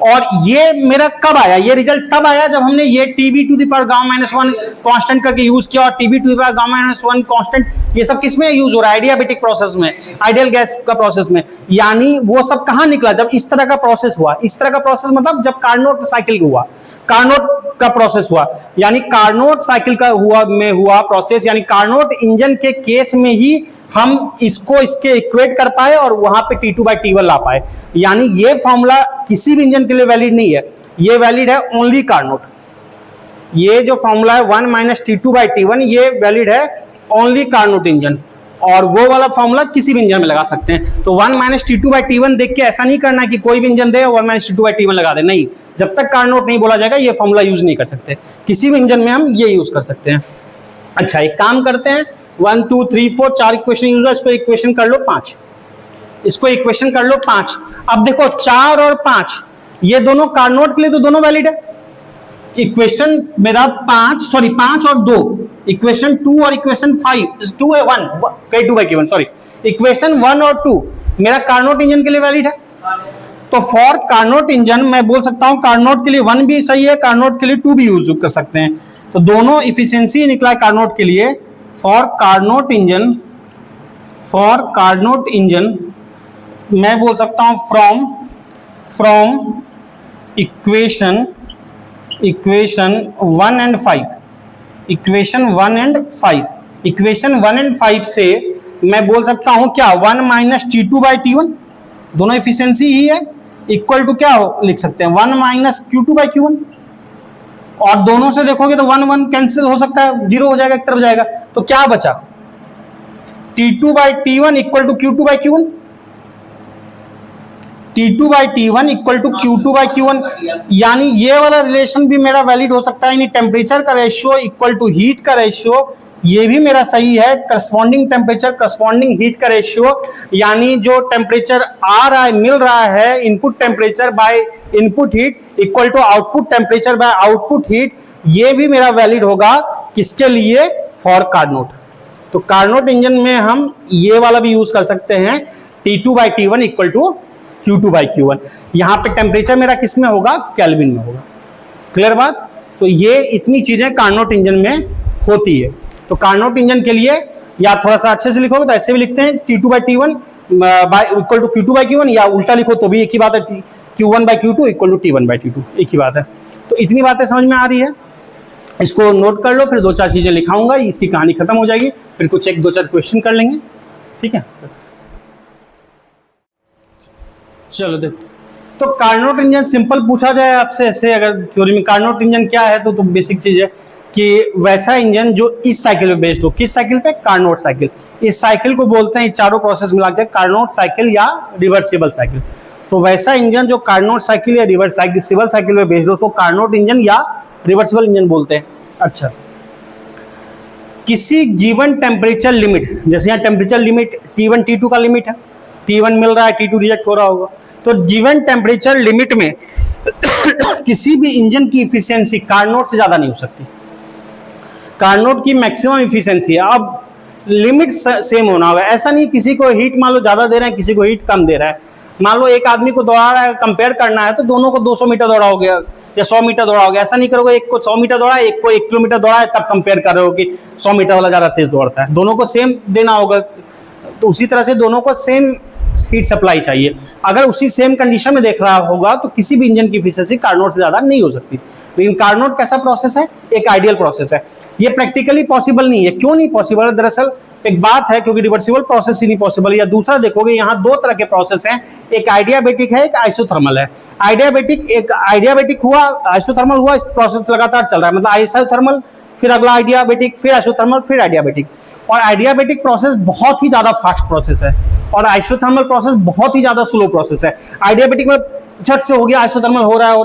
A: और ये मेरा कब आया? ये रिजल्ट तब आया जब हमने ये Tv⁻Γ-1 कांस्टेंट करके यूज किया, और Tv⁻Γ-1 कांस्टेंट ये सब किसमें यूज हो रहा है? एडियाबेटिक प्रोसेस में, आइडियल गैस का प्रोसेस में। यानी वो सब कहां निकला? जब इस तरह का प्रोसेस हुआ। इस तरह का प्रोसेस मतलब जब कार्नोट साइकिल हुआ, कार्नोट का प्रोसेस हुआ, यानी कार्नोट साइकिल का हुआ प्रोसेस, यानी कार्नोट इंजन के केस में ही हम इसको इसके इक्वेट कर पाए और वहां पे T2/T1 ला पाए। यानी ये फॉर्मूला किसी भी इंजन के लिए वैलिड नहीं है, ये वैलिड है ओनली कार्नोट। ये जो फॉर्मूला है 1 माइनस T2/T1 ये वैलिड है ओनली कार्नोट इंजन, और वो वाला फॉर्मूला किसी भी इंजन में लगा सकते हैं। तो 1 माइनस T2/T1 देख के ऐसा नहीं करना कि कोई भी इंजन दे और 1 माइनस T2/T1 लगा दे, नहीं, जब तक कार्नोट नहीं बोला जाएगा ये फॉर्मूला यूज नहीं कर सकते। किसी भी इंजन में हम ये यूज कर सकते हैं। अच्छा, एक काम करते हैं, 1 2 3 4 4 इक्वेशन यूज है, इसको इक्वेशन कर लो 5, इसको इक्वेशन कर लो 5। अब देखो 4 और 5 ये दोनों कार्नोट के लिए तो दोनों वैलिड है। इक्वेशन मेरा 5 और 2, इक्वेशन 2 और इक्वेशन 5, 2 है 1 K2/K1 सॉरी, इक्वेशन 1 और 2 मेरा कार्नोट इंजन के लिए वैलिड है। तो फॉर कार्नोट इंजन मैं बोल सकता हूं कार्नोट के लिए 1 भी सही है, कार्नोट के लिए 2 भी यूज कर सकते हैं। तो दोनों इफिशियंसी निकला है कार्नोट के लिए। फॉर कार्नोट इंजन मैं बोल सकता हूं from equation 1 and 5, equation 1 and 5 से मैं बोल सकता हूं क्या? 1 माइनस T2/T1, दोनों इफिशियंसी ही है, इक्वल टू क्या लिख सकते हैं? 1 माइनस Q2/Q1, और दोनों से देखोगे तो 1 1 कैंसिल हो सकता है, 0 हो जाएगा, एक तरफ जाएगा, तो क्या बचा? T2/T1 equal to Q2/Q1, T2/T1 equal to Q2/Q1, यानी ये वाला रिलेशन भी मेरा वैलिड हो सकता है। यानी टेम्परेचर का रेशियो इक्वल टू हीट का रेशियो, ये भी मेरा सही है। करस्पॉन्डिंग टेम्परेचर करस्पॉन्डिंग हीट का रेशियो, यानी जो टेम्परेचर आ रहा है, मिल रहा है, input temperature by input heat equal to output temperature by output heat, ये भी मेरा वैलिड होगा किसके लिए? For Carnot. तो कार्नोट इंजन में हम ये वाला भी यूज कर सकते हैं, T2/T1 इक्वल टू Q2/Q1। यहां पे टेम्परेचर मेरा किस में होगा? केल्विन में होगा। क्लियर बात? तो ये इतनी चीजें कार्नोट इंजन में होती है। तो कार्नोट इंजन के लिए या थोड़ा सा अच्छे से लिखोगे तो ऐसे भी लिखते हैं T2/T1 इक्वल टू Q2/Q1, या उल्टा लिखो तो भी एक ही बात है, Q1/Q2 इक्वल टू T1/T2, एक ही बात है। तो इतनी बातें समझ में आ रही है, इसको नोट कर लो, फिर 2 4 चीजें लिखाऊंगा, इसकी कहानी खत्म हो जाएगी, फिर कुछ 1 2 4 क्वेश्चन कर लेंगे, ठीक है? चलो देखो, तो कार्नोट इंजन सिंपल पूछा जाए आपसे ऐसे, अगर थ्योरी में कार्नोट इंजन क्या है तो बेसिक चीज है कि वैसा इंजन जो इस साइकिल पे बेस्ड हो। किस साइकिल पे? Carnot cycle. इस साइकिल को बोलते हैं, चारों प्रोसेस मिला के कार्नोट साइकिल या रिवर्सिबल साइकिल। तो वैसा इंजन जो कार्नोट साइकिल या रिवर्सिबल साइकिल पे बेस्ड हो उसको कार्नोट इंजन या रिवर्सिबल इंजन बोलते हैं। अच्छा, किसी गिवन टेम्परेचर लिमिट, जैसे यहाँ टेम्परेचर लिमिट T1 T2 का लिमिट है, T1 मिल रहा है, T2 रिजेक्ट हो रहा होगा, तो गिवन टेम्परेचर लिमिट में किसी भी इंजन की इफिशियंसी कार्नोट से ज्यादा नहीं हो सकती। कार्नोट की मैक्सिमम इफिशियंसी है। अब लिमिट सेम होना होगा, ऐसा नहीं किसी को हीट मान लो ज्यादा दे रहे हैं, किसी को हीट कम दे रहा है, मान लो एक आदमी को दौड़ा रहा है, कंपेयर करना है तो दोनों को 200 मीटर दौड़ाओगे या 100 मीटर दौड़ाओगे, ऐसा नहीं करोगे एक को 100 मीटर दौड़ा है, एक को 1 किलोमीटर दौड़ा है, तब कंपेयर कर रहे हो कि 100 मीटर वाला ज्यादा तेज दौड़ता है। दोनों को सेम देना होगा, तो उसी तरह से दोनों को सेम हीट सप्लाई चाहिए। अगर उसी सेम कंडीशन में देख रहा होगा तो किसी भी इंजन की एफिशिएंसी कार्नोट से ज्यादा नहीं हो सकती। लेकिन कार्नोट कैसा प्रोसेस है? एक आइडियल प्रोसेस है। ये प्रैक्टिकली पॉसिबल नहीं है। क्यों नहीं पॉसिबल है? दरअसल एक बात है, क्योंकि रिवर्सिबल प्रोसेस ही नहीं पॉसिबल है। या दूसरा देखोगे, यहाँ दो तरह के प्रोसेस हैं, एक आइडियाबैटिक है, एक आइसोथर्मल है। आइडियाबैटिक हुआ, आइसोथर्मल हुआ, इस प्रोसेस लगातार चल रहा है, मतलब आइसोथर्मल, फिर अगला आइडियाबैटिक, फिर आइसोथर्मल, फिर आइडियाबैटिक। और आइडियाबैटिक प्रोसेस बहुत ही ज्यादा फास्ट प्रोसेस है और आइसोथर्मल प्रोसेस बहुत ही ज्यादा स्लो प्रोसेस है। आइडियाबैटिक में झट से हो गया, आइसोथर्मल हो रहा है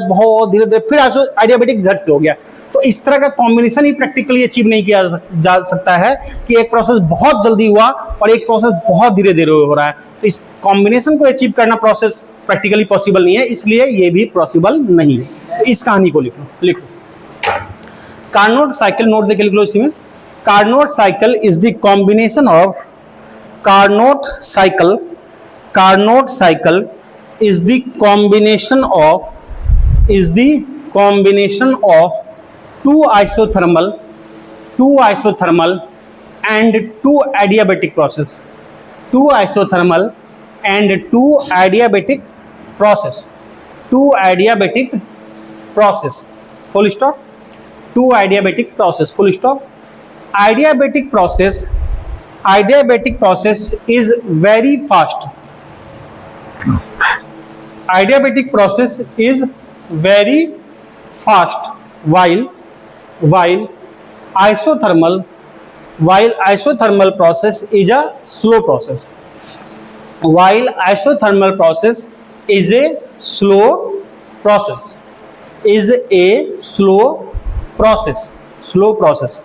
A: बहुत धीरे धीरे, फिर आइडियाबैटिक झट से हो गया। तो इस तरह का कॉम्बिनेशन ही प्रैक्टिकली अचीव नहीं किया जा सकता है कि एक प्रोसेस बहुत जल्दी हुआ और एक प्रोसेस बहुत धीरे धीरे हो रहा है। तो इस कॉम्बिनेशन को अचीव करना प्रोसेस प्रैक्टिकली पॉसिबल नहीं है, इसलिए ये भी पॉसिबल नहीं है। तो इस कहानी को लिखो। कार्नोट साइकिल, नोट देके लिख लो इसी में। Carnot cycle is the combination of Carnot cycle is the combination of two isothermal and two adiabatic process. Two adiabatic process. Full stop. Two adiabatic process. Full stop. Adiabatic process is very fast. Adiabatic process is very fast while isothermal process is a slow process. Slow process.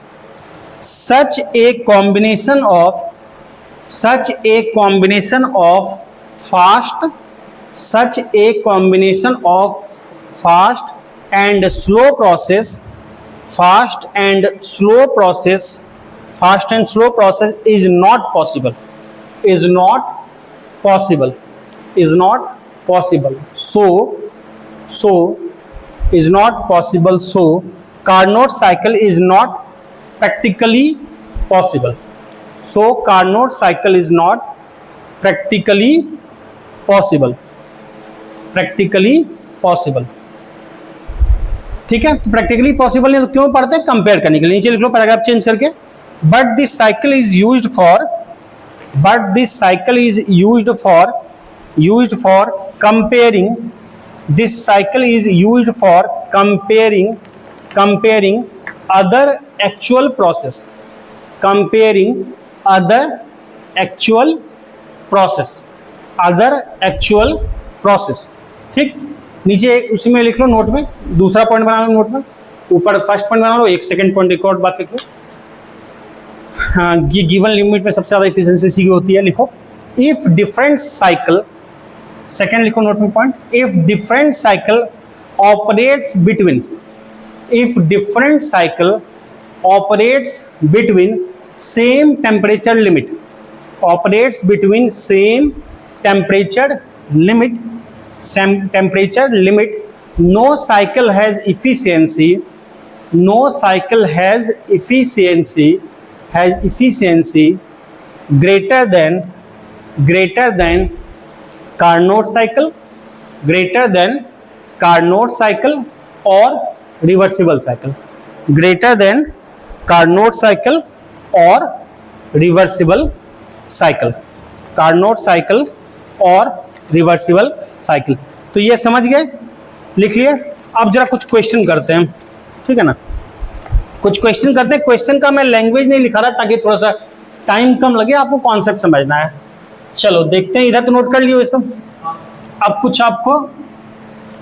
A: Such a combination of fast and slow process is not possible. So Carnot cycle is not practically possible. ठीक है, तो प्रैक्टिकली पॉसिबल नहीं तो क्यों पढ़ते हैं? कंपेयर करने के लिए। नीचे लिख लो पैराग्राफ चेंज करके। But this cycle is used for comparing other actual process. ठीक, नीचे उसी में लिख लो नोट में, दूसरा पॉइंट बना लो नोट में, ऊपर फर्स्ट पॉइंट बना लो, एक सेकंड पॉइंट एक और बात लिख लो। हाँ, ये गिवन लिमिट में सबसे ज्यादा एफिशिएंसी इसी की होती है। लिखो इफ डिफरेंट साइकिल, सेकंड लिखो नोट में point, if different cycle operates between same temperature limit, no cycle has efficiency greater than Carnot cycle or reversible cycle. Carnot cycle और रिवर्सिबल साइकिल। तो ये समझ गए, लिख लिए। अब जरा कुछ क्वेश्चन करते हैं, ठीक है ना, कुछ क्वेश्चन करते हैं। क्वेश्चन का मैं लैंग्वेज नहीं लिखा रहा ताकि थोड़ा सा टाइम कम लगे, आपको कॉन्सेप्ट समझना है। चलो देखते हैं, इधर तो नोट कर लियो ये सब। अब कुछ आपको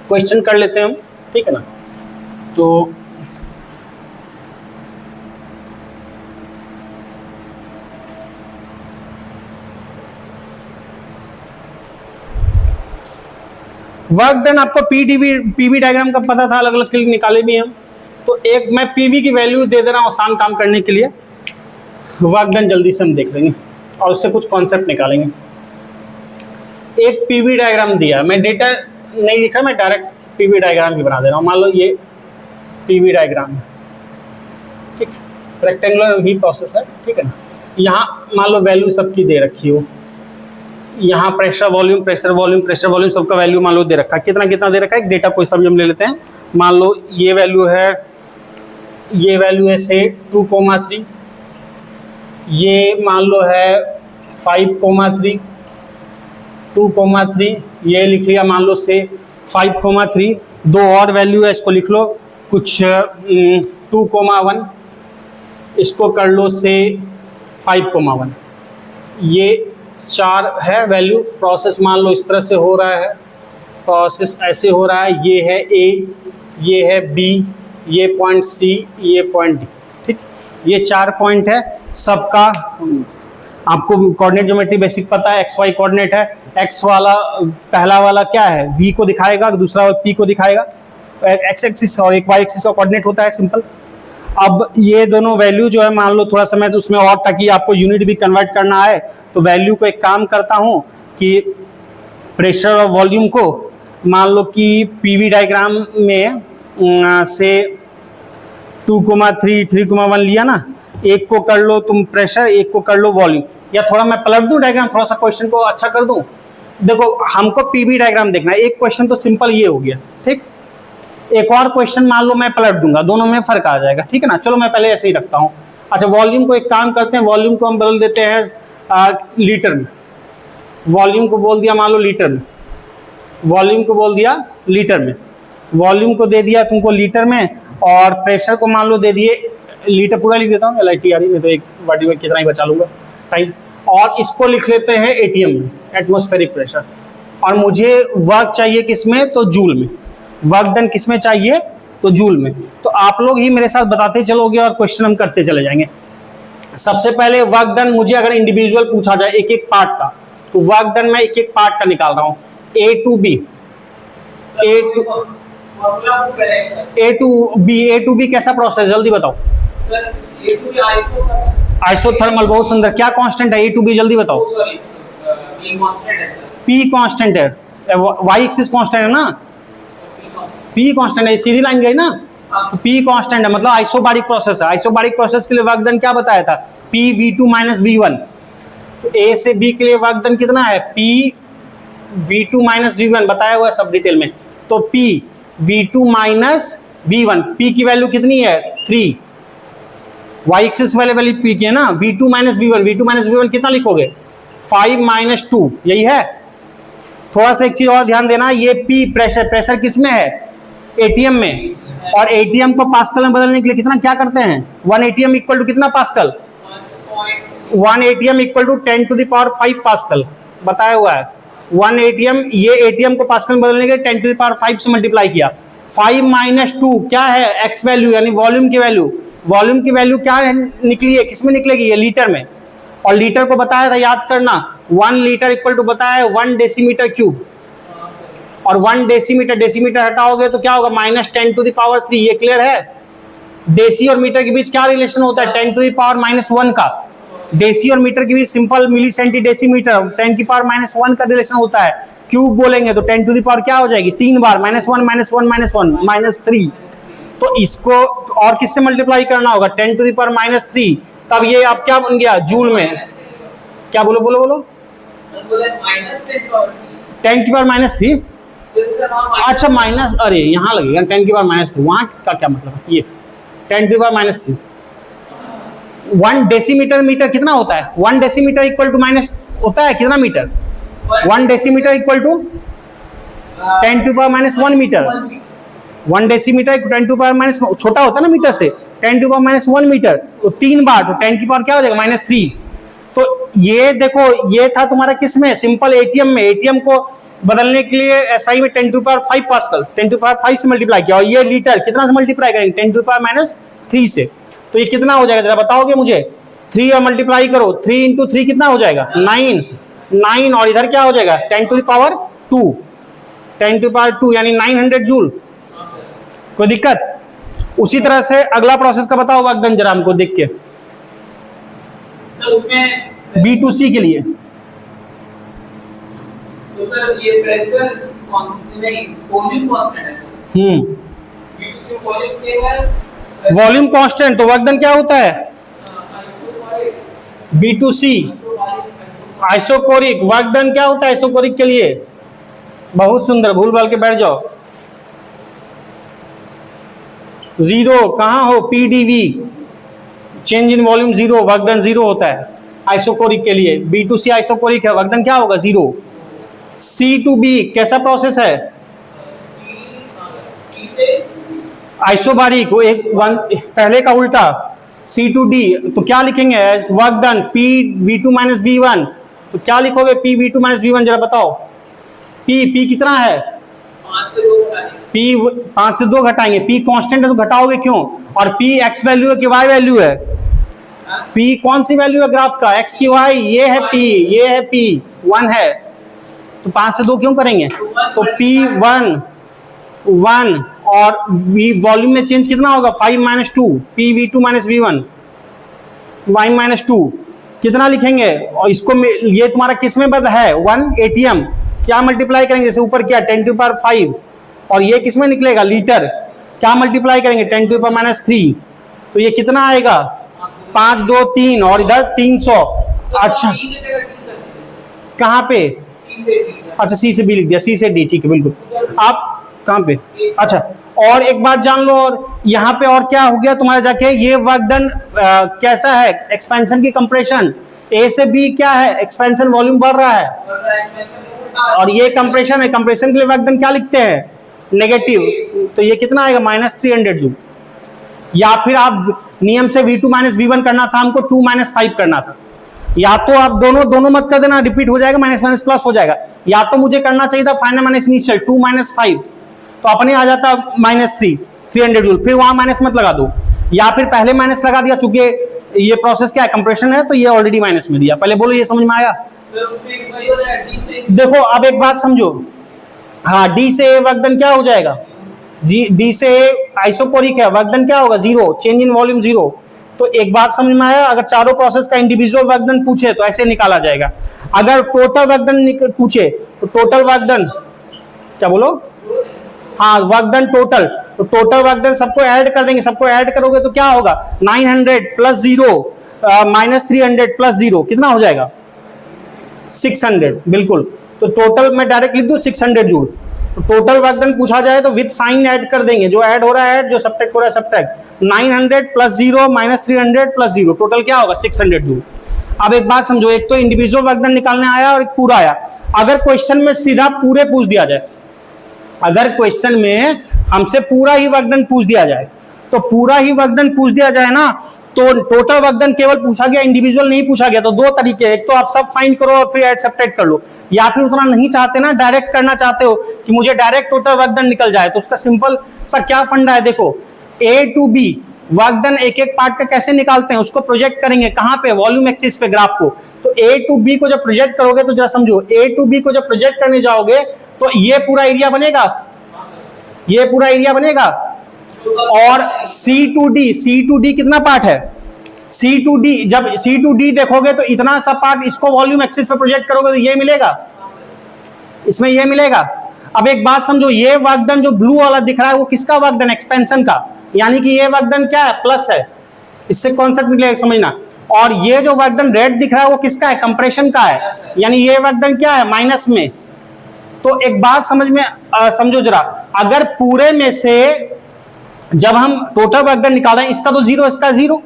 A: क्वेश्चन कर लेते हैं हम, ठीक है ना। तो वर्क डन आपको पीवी डायग्राम का पता था, अलग अलग क्लिक निकाले भी हम। तो एक मैं पीवी की वैल्यू दे दे रहा हूँ आसान काम करने के लिए। वर्क डन जल्दी से हम देख लेंगे और उससे कुछ कॉन्सेप्ट निकालेंगे। एक पीवी डायग्राम दिया, मैं डेटा नहीं लिखा, मैं डायरेक्ट पीवी डायग्राम ही बना दे रहा हूँ। मान लो ये पीवी डायग्राम है, ठीक, रेक्टेंगुलर ही प्रोसेस है, ठीक है ना। यहाँ मान लो वैल्यू सबकी दे रखी हो, यहाँ pressure volume pressure volume pressure volume सबका वैल्यू मान लो दे रखा है, कितना कितना दे रखा है, एक डेटा कोई सा भी हम ले लेते हैं। मान लो ये वैल्यू है से 2,3, ये मान लो है 5,3, 2,3, ये लिख लिया मान लो से 5,3, दो और वैल्यू है, इसको लिख लो कुछ 2,1, इसको कर लो से 5,1, ये 4 है वैल्यू। प्रोसेस मान लो इस तरह से हो रहा है, प्रोसेस ऐसे हो रहा है, ये है ए, ये है बी, ये पॉइंट सी, ये पॉइंट डी, ठीक। ये 4 पॉइंट है, सबका आपको कोऑर्डिनेट ज्योमेट्री बेसिक पता है, एक्स वाई कोऑर्डिनेट है। एक्स वाला पहला वाला क्या है, वी को दिखाएगा, दूसरा वाला पी को दिखाएगा, एक्स एक्सिस और एक वाई एक्सिस का कोऑर्डिनेट होता है, सिंपल। अब ये दोनों वैल्यू जो है मान लो थोड़ा समय तो उसमें और, ताकि आपको यूनिट भी कन्वर्ट करना है, तो वैल्यू को एक काम करता हूँ कि प्रेशर और वॉल्यूम को मान लो कि पीवी डायग्राम में से 2,3, 3,1 लिया ना, एक को कर लो तुम प्रेशर, एक को कर लो वॉल्यूम, या थोड़ा मैं पलट दूं डायग्राम, थोड़ा सा क्वेश्चन को अच्छा कर दूं। देखो हमको पीवी डायग्राम देखना है, एक क्वेश्चन तो सिंपल ये हो गया, ठीक। एक और क्वेश्चन मान लो मैं पलट दूंगा, दोनों में फर्क आ जाएगा, ठीक है ना। चलो मैं पहले ऐसे ही रखता हूँ। अच्छा, वॉल्यूम को एक काम करते हैं, वॉल्यूम को हम बदल देते हैं लीटर में, वॉल्यूम को बोल दिया मान लो लीटर में, वॉल्यूम को बोल दिया लीटर में, वॉल्यूम को दे दिया तुमको लीटर में, और प्रेशर को मान लो दे दिए लीटर, पूरा लिख देता हूँ LITRE में, तो एक बाटी में कितना ही बचा लूंगा टाइम। और इसको लिख लेते हैं ATM में, एटमॉस्फेरिक प्रेशर। और मुझे वर्क चाहिए किसमें, तो जूल में, वर्क डन किसमें चाहिए, तो जूल में। तो आप लोग ही मेरे साथ बताते चलोगे और क्वेश्चन हम करते चले जाएंगे। सबसे पहले वर्क डन मुझे अगर इंडिविजुअल पूछा जाए एक एक पार्ट का, तो वर्क डन मैं एक एक पार्ट का निकाल रहा हूँ। A to B कैसा प्रोसेस, जल्दी बताओ। आइसोथर्मल, बहुत सुंदर। क्या कांस्टेंट है A to B, जल्दी बताओ। P कांस्टेंट है, y एक्सिस कांस्टेंट है ना, P कांस्टेंट है, सीधी लाइन गई ना, P कांस्टेंट है, मतलब आइसोबारिक प्रोसेस है। आइसोबारिक प्रोसेस के लिए वर्क डन क्या बताया था, P V2 माइनस V1। तो A से B के लिए वर्क डन कितना है, P V2 माइनस V1 बताया हुआ है सब डिटेल में। तो P V2 माइनस V1, P की वैल्यू कितनी है 3, y एक्सिस वाले वैल्यू P की है ना, V2 माइनस V1, V2 माइनस V1 कितना लिखोगे 5 माइनस 2, यही है। थोड़ा सा एक चीज और ध्यान देना, ये P प्रेशर, प्रेशर किसमें है, ATM में, और ATM को पास्कल में बदलने के लिए कितना क्या करते हैं, 1 ATM इक्वल टू कितना pascal, 1 ATM equal to 10 to the power 5 pascal बताया हुआ है। 1 ATM, ये ATM को पास्कल में बदलने के लिए 10 to the power 5 से मल्टीप्लाई किया। 5 माइनस 2 क्या है, एक्स वैल्यू यानी वॉल्यूम की वैल्यू। वॉल्यूम की वैल्यू क्या है, निकली है, किसमें निकलेगी, ये लीटर में। और लीटर को बताया था, याद करना, 1 लीटर इक्वल टू बताया है 1 डेसीमीटर क्यूब, और 1 डेसीमीटर, डेसीमीटर हटाओगे तो क्या होगा -10 to the power 3। ये क्लियर है। डेसी और मीटर के बीच क्या रिलेशन होता है, 10 to the power -1 का। डेसी और मीटर के बीच सिंपल मिली सेंटी डेसीमीटर, 10 की पावर -1 का रिलेशन होता है। क्यूब बोलेंगे तो 10 to the power क्या हो जाएगी, 3 बार -1 -1 -3। तो इसको और किससे मल्टीप्लाई करना होगा, 10 to the power -3, तब ये अब क्या बन गया जूल में। क्या बोलो बोलो बोलो, 10 की पावर -3। अच्छा माइनस, अरे यहाँ लगेगा 10 की पावर -3, वहां का क्या मतलब है, ये 10 की पावर -3। 1 डेसीमीटर, मीटर कितना होता है, 1 डेसीमीटर इक्वल टू माइनस होता है कितना metre, 1 decimetre equal to 10 to power -1 metre. 1 decimetre 10 to power -, छोटा होता है ना मीटर से, 10 टू पावर -1 मीटर, तो 3 बार, तो 10 की पावर क्या हो जाएगा -3। तो ये देखो, ये था तुम्हारा किसमें, सिंपल एटीएम में। एटीएम को बदलने के लिए एसआई में 10 to power 5 pascal, 10 to power 5 से मल्टीप्लाई किया, और ये लीटर कितना से मल्टीप्लाई करेंगे, 10 टू पावर -3 से। तो ये कितना हो जाएगा जरा बताओगे मुझे, 3 और मल्टीप्लाई करो, 3 इंटू 3 कितना हो जाएगा 9, और इधर क्या हो जाएगा 10 to the power 2, 10 to power 2 यानी 900 जूल। कोई दिक्कत। उसी तरह से अगला प्रोसेस का बताओ वर्क डन जरा हमको देख के,
B: सर उसमें
A: B2C के लिए।
B: सर ये प्रेशर नहीं वॉल्यूम कांस्टेंट है सर। B2C वॉल्यूम सेम है।
A: वॉल्यूम कांस्टेंट, तो वर्क डन क्या होता है? B2C आइसोकोरिक, वर्क डन क्या होता है आइसोकोरिक के लिए? बहुत सुंदर, भूल भाल के बैठ जाओ। जीरो कहां हो? PdV, change in volume zero, work done zero होता है आइसोकोरिक के लिए। B2C आइसोकोरिक है, वर्क डन क्या होगा? जीरो। C2B कैसा प्रोसेस है? आइसोबारिक, वो एक वन पहले का उल्टा। C2D तो क्या लिखेंगे? As work done PV2 minus V1, तो क्या लिखोगे? PV2 माइनस V1, जरा बताओ। P कितना है?
B: 5 से 2 घटाएंगे।
A: P 5 से 2 घटाएंगे। P कांस्टेंट है तो घटाओगे क्यों? और P x वैल्यू है कि y वैल्यू है? P कौन सी वैल्यू है ग्राफ का? x की y, ये है P, ये है P, 1 है, तो 5 से 2 क्यों करेंगे? तो P1 1 और वॉल्यूम में चेंज कितना होगा? 5 minus 2, PV2 minus V1, y minus 2 कितना लिखेंगे? और इसको ये तुम्हारा किस में बद है? 1 ATM, क्या मल्टीप्लाई करेंगे? जैसे ऊपर क्या 10 टू पावर 5, और ये किस में निकलेगा? लीटर, क्या मल्टीप्लाई करेंगे? 10 टू पावर माइनस 3, तो ये कितना आएगा? 5 2 3, और इधर 300। अच्छा कहाँ पे? अच्छा C से B लिख दिया, C से D, ठीक है बिल्कुल। आप कहाँ पे? अच्छा, और एक बात जान लो, और यहाँ पे और क्या हो गया तुम्हारा जाके? ये वर्क डन कैसा है? एक्सपेंशन की कंप्रेशन। A से B क्या है? एक्सपेंशन, वॉल्यूम बढ़ रहा है, और ये कंप्रेशन है। कंप्रेशन के लिए वर्क डन क्या लिखते हैं? नेगेटिव, तो ये कितना आएगा? Minus 300 joule. या फिर आप नियम से V2 माइनस V1 करना था, हमको 2 माइनस 5 करना था। या तो आप दोनों मत कर देना, रिपीट हो जाएगा, माइनस माइनस प्लस हो जाएगा। या तो मुझे करना चाहिए था फाइनल माइनस इनिशियल 2 माइनस 5, तो अपने आ जाता माइनस 300 जूल, फिर वहां माइनस मत लगा दो, या फिर पहले माइनस लगा दिया, चूंकि ये प्रोसेस क्या है? कंप्रेशन है, तो ये ऑलरेडी माइनस में दिया। पहले बोलो, ये समझ में आया? देखो अब एक बात समझो, हाँ D से वर्क डन क्या हो जाएगा? D से आइसोकोरिक है, वर्क डन क्या होगा? Zero, change in volume zero. तो एक बात समझ में आया? अगर चारों प्रोसेस का इंडिविजुअल वर्क डन पूछे तो ऐसे निकाला जाएगा। अगर टोटल वर्क डन पूछे तो टोटल वर्क डन, क्या बोलो? हाँ, वर्क डन टोटल, तो टोटल वर्क डन सबको ऐड कर देंगे। सबको ऐड करोगे तो क्या होगा? 900 प्लस 0 माइनस 300 प्लस 0 कितना हो जाएगा? 600, बिल्कुल। तो टोटल मैं डायरेक्ट लिख दूं 600 जूल। तो टोटल वर्क डन पूछा जाए तो विद साइन ऐड कर देंगे, जो ऐड हो रहा है ऐड, जो सब्ट्रैक्ट हो रहा है subtract. 900 plus 0 minus 300 plus 0, total क्या होगा? 600 जूल। अब एक बात समझो, एक तो इंडिविजुअल वर्क डन निकालने आया और एक पूरा आया। अगर क्वेश्चन में सीधा पूरे पूछ दिया जाए, अगर क्वेश्चन में हमसे पूरा ही वर्क डन पूछ दिया जाए, तो पूरा ही वर्क डन पूछ दिया जाए ना, तो टोटल वर्क डन केवल पूछा गया, इंडिविजुअल नहीं पूछा गया। तो दो तरीके, एक तो आप सब फाइंड करो और फिर ऐड सब्ट्रैक्ट कर लो, या फिर उतना नहीं चाहते ना, डायरेक्ट करना चाहते हो कि मुझे डायरेक्ट टोटल वर्क डन निकल जाए, तो उसका सिंपल सा क्या फंडा है? देखो, A to B work done एक एक पार्ट का कैसे निकालते हैं, उसको प्रोजेक्ट करेंगे कहां पे? वॉल्यूम एक्सिस पे, ग्राफ को। तो A to B को जब प्रोजेक्ट करोगे तो जरा समझो, A to B को जब प्रोजेक्ट करने जाओगे तो ये पूरा एरिया बनेगा, ये पूरा एरिया बनेगा। और C to D कितना पार्ट है? C to D, जब C to D देखोगे तो इतना सा पार्ट, इसको वॉल्यूम एक्सिस पे प्रोजेक्ट करोगे तो ये मिलेगा, इसमें ये मिलेगा। अब एक बात समझो, ये वर्क डन जो ब्लू वाला दिख रहा है वो किसका वर्क डन? एक्सपेंशन का, यानी कि ये वर्क डन क्या है? प्लस है। इससे कॉन्सेप्ट निकलेगा, समझना। और ये जो वर्क डन रेड दिख रहा है वो किसका है? कंप्रेशन का है, यानी ये वर्क डन क्या है? माइनस में। तो एक बात समझ में समझो जरा, अगर पूरे में से जब हम टोटल वर्क डन निकालें, इसका तो जीरो, इसका जीरो,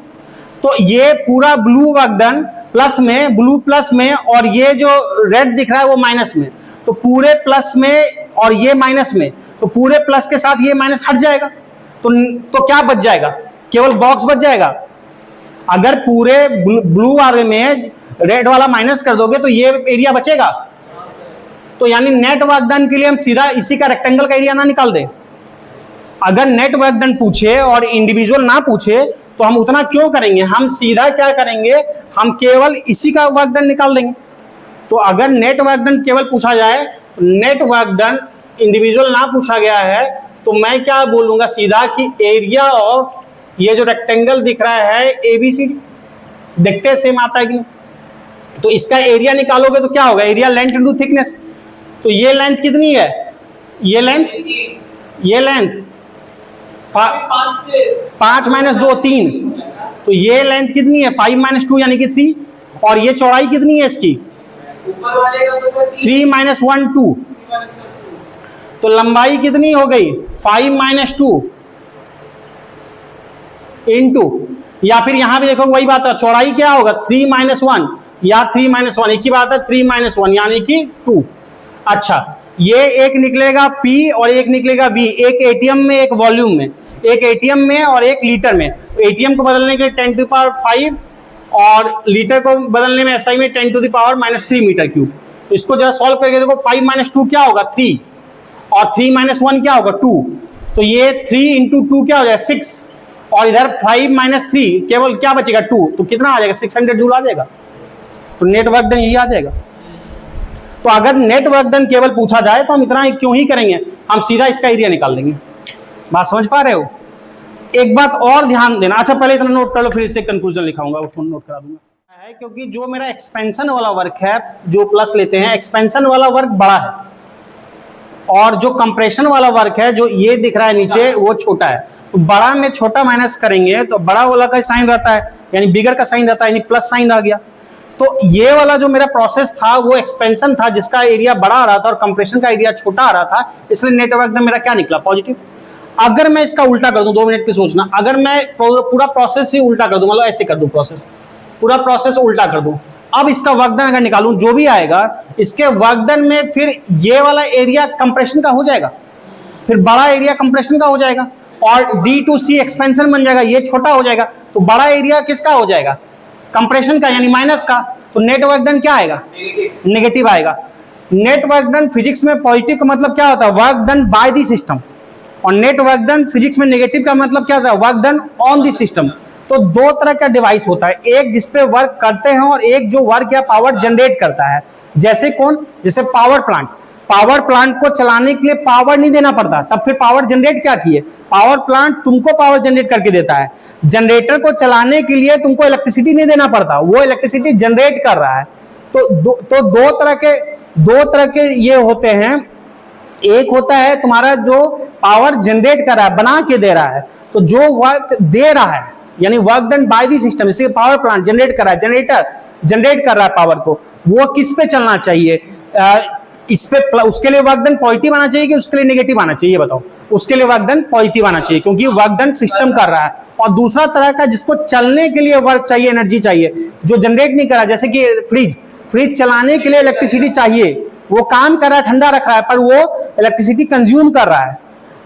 A: तो ये पूरा ब्लू वर्क डन प्लस में, ब्लू प्लस में, और ये जो रेड दिख रहा है वो माइनस में। तो पूरे प्लस में और ये माइनस में, तो पूरे प्लस के साथ ये माइनस हट जाएगा, तो क्या बच जाएगा? केवल बॉक्स बच जाएगा। अगर पूरे ब्लू वाले में रेड वाला माइनस कर दोगे तो ये एरिया बचेगा। तो यानी नेट वर्क डन के लिए हम सीधा इसी का रेक्टेंगल का एरिया ना निकाल दें। अगर नेट वर्क डन पूछे और इंडिविजुअल ना पूछे तो हम उतना क्यों करेंगे? हम सीधा क्या करेंगे? हम केवल इसी का वर्क डन निकाल देंगे। तो अगर नेट वर्क डन केवल पूछा जाए, नेट वर्क डन इंडिविजुअल ना पूछा गया है, तो मैं क्या बोलूंगा सीधा कि एरिया ऑफ ये जो रेक्टेंगल दिख रहा है ABCD, देखते सेम आता है कि नहीं? तो इसका एरिया निकालोगे तो क्या होगा? Area length into thickness. तो ये लेंथ कितनी है, ये लेंथ 5 माइनस 2 3, तो ये लेंथ कितनी है 5 माइनस 2 यानी कि 3, और ये चौड़ाई कितनी है इसकी
B: ऊपर वाले का तो
A: 3 माइनस 1 2, तो लंबाई कितनी हो गई 5 माइनस 2 इंटू, या फिर यहां भी देखो वही बात है, चौड़ाई क्या होगा 3 माइनस 1 या 3 माइनस 1 एक ही बात है, 3 माइनस 1 यानी कि 2। अच्छा, ये एक निकलेगा P और एक निकलेगा V, एक एटीएम में एक वॉल्यूम में, एक एटीएम में और एक लीटर में। एटीएम को बदलने के लिए 10 टू द पावर 5 और लीटर को बदलने में SI में 10 to the power -3 metre cube. तो इसको जरा सॉल्व करके देखो, 5 माइनस 2 क्या होगा 3 और 3 माइनस 1 क्या होगा 2, तो ये 3 इंटू 2 क्या हो जाएगा 6, और इधर 5 माइनस 3 केवल क्या बचेगा 2, तो कितना आ जाएगा 600 जूल आ जाएगा। तो नेट वर्क डन यही आ जाएगा। तो अगर नेट वर्क डन केवल पूछा जाए तो हम इतना क्यों ही करेंगे, हम सीधा इसका एरिया निकाल लेंगे। बात समझ पा रहे हो। एक बात और ध्यान देना, अच्छा पहले इतना नोट कर लो, फिर इससे कंक्लूजन लिखाऊंगा, उसको नोट करा दूंगा। है क्योंकि जो मेरा एक्सपेंशन वाला वर्क है, जो प्लस लेते हैं, एक्सपेंशन वाला वर्क बड़ा है और जो कंप्रेशन वाला वर्क है जो ये दिख रहा है नीचे वो छोटा है। तो बड़ा में छोटा माइनस करेंगे तो बड़ा वाला का साइन रहता है, यानी बिगर का साइन रहता है, यानी प्लस साइन आ गया। तो ये वाला जो मेरा प्रोसेस था वो एक्सपेंशन था जिसका एरिया बड़ा आ रहा था और कंप्रेशन का एरिया छोटा आ रहा था, इसलिए नेटवर्क में मेरा क्या निकला पॉजिटिव। अगर मैं इसका उल्टा कर दूं, 2 मिनट पे सोचना, अगर मैं पूरा प्रोसेस ही उल्टा कर दूं, मतलब ऐसे कर दूं प्रोसेस, पूरा प्रोसेस उल्टा कर दूं, अब इसका वर्क डन अगर निकालूं जो भी आएगा, इसके वर्क डन में फिर ये वाला एरिया कंप्रेशन का हो जाएगा, फिर बड़ा एरिया कंप्रेशन का हो जाएगा और D to C एक्सपेंशन बन जाएगा, ये छोटा हो जाएगा, तो बड़ा एरिया किसका हो जाएगा कंप्रेशन का, यानी माइनस का। तो नेट वर्क डन क्या आएगा नेगेटिव आएगा। नेट वर्क डन फिजिक्स में पॉजिटिव का मतलब क्या होता है work done by the system, और नेट वर्क डन फिजिक्स में नेगेटिव का मतलब क्या होता है work done on the system. तो 2 तरह का डिवाइस होता है, एक जिसपे वर्क करते हैं और एक जो वर्क या पावर जनरेट करता है। जैसे कौन, जैसे पावर प्लांट, पावर प्लांट को चलाने के लिए पावर नहीं देना पड़ता, तब फिर पावर जनरेट क्या किए, पावर प्लांट तुमको पावर जनरेट करके देता है। जनरेटर को चलाने के लिए तुमको इलेक्ट्रिसिटी नहीं देना पड़ता, वो इलेक्ट्रिसिटी जनरेट कर रहा है। तो दो तरह के ये होते हैं। एक होता है तुम्हारा जो पावर जनरेट कर रहा है, बना के दे रहा है, तो जो वर्क दे रहा है यानी work done by the system, जैसे पावर प्लांट जनरेट कर रहा है, जनरेटर जनरेट कर रहा है पावर को, वो किस पे चलना चाहिए, इस पे, उसके लिए वर्क डन पॉजिटिव आना चाहिए कि उसके लिए नेगेटिव आना चाहिए, बताओ। उसके लिए वर्क डन पॉजिटिव आना चाहिए क्योंकि वर्क डन सिस्टम कर रहा है। और दूसरा तरह का जिसको चलने के लिए वर्क चाहिए, एनर्जी चाहिए, जो जनरेट नहीं कर रहा, जैसे कि फ्रिज चलाने के लिए इलेक्ट्रिसिटी चाहिए, वो काम कर रहा है, ठंडा रख रहा है, पर वो इलेक्ट्रिसिटी कंज्यूम कर रहा है,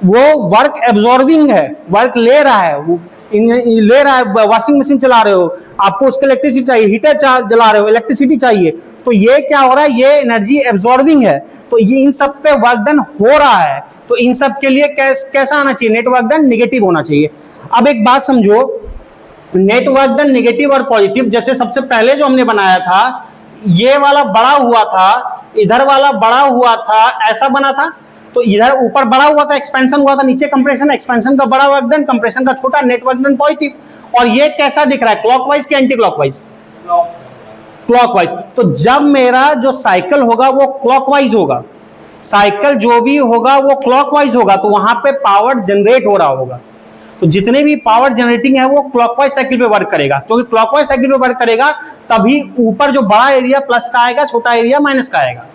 A: वो वर्क एब्जॉर्बिंग है, वर्क ले रहा है, वो ले रहा है। वॉशिंग मशीन चला रहे हो, आपको उसके इलेक्ट्रिसिटी चाहिए, हीटर जला रहे हो, इलेक्ट्रिसिटी चाहिए, तो ये क्या हो रहा है, ये एनर्जी एब्जॉर्बिंग है। तो ये इन सब पे वर्क डन हो रहा है, तो इन सब के लिए कैसा आना चाहिए, नेट वर्क डन नेगेटिव होना चाहिए। अब एक बात समझो, नेट वर्क डन नेगेटिव और पॉजिटिव, जैसे सबसे पहले जो हमने बनाया था ये वाला बड़ा हुआ था, इधर वाला बड़ा हुआ था, ऐसा बना था, तो इधर ऊपर बड़ा हुआ था, एक्सपेंशन हुआ था, नीचे कंप्रेशन, एक्सपेंशन का बड़ा वर्क डन, कंप्रेशन का छोटा, नेट वर्क डन पॉजिटिव। और ये कैसा दिख रहा है, क्लॉकवाइज कि एंटी क्लॉकवाइज, क्लॉकवाइज। तो जब मेरा जो साइकिल होगा वो क्लॉकवाइज होगा, साइकिल जो भी होगा वो क्लॉकवाइज होगा, तो वहां पे पावर जनरेट हो रहा होगा। तो जितने भी पावर जनरेटिंग है वो क्लॉकवाइज साइकिल पे वर्क करेगा, क्योंकि क्लॉकवाइज साइकिल पे वर्क करेगा तभी ऊपर जो बड़ा एरिया प्लस का आएगा, छोटा एरिया माइनस का आएगा।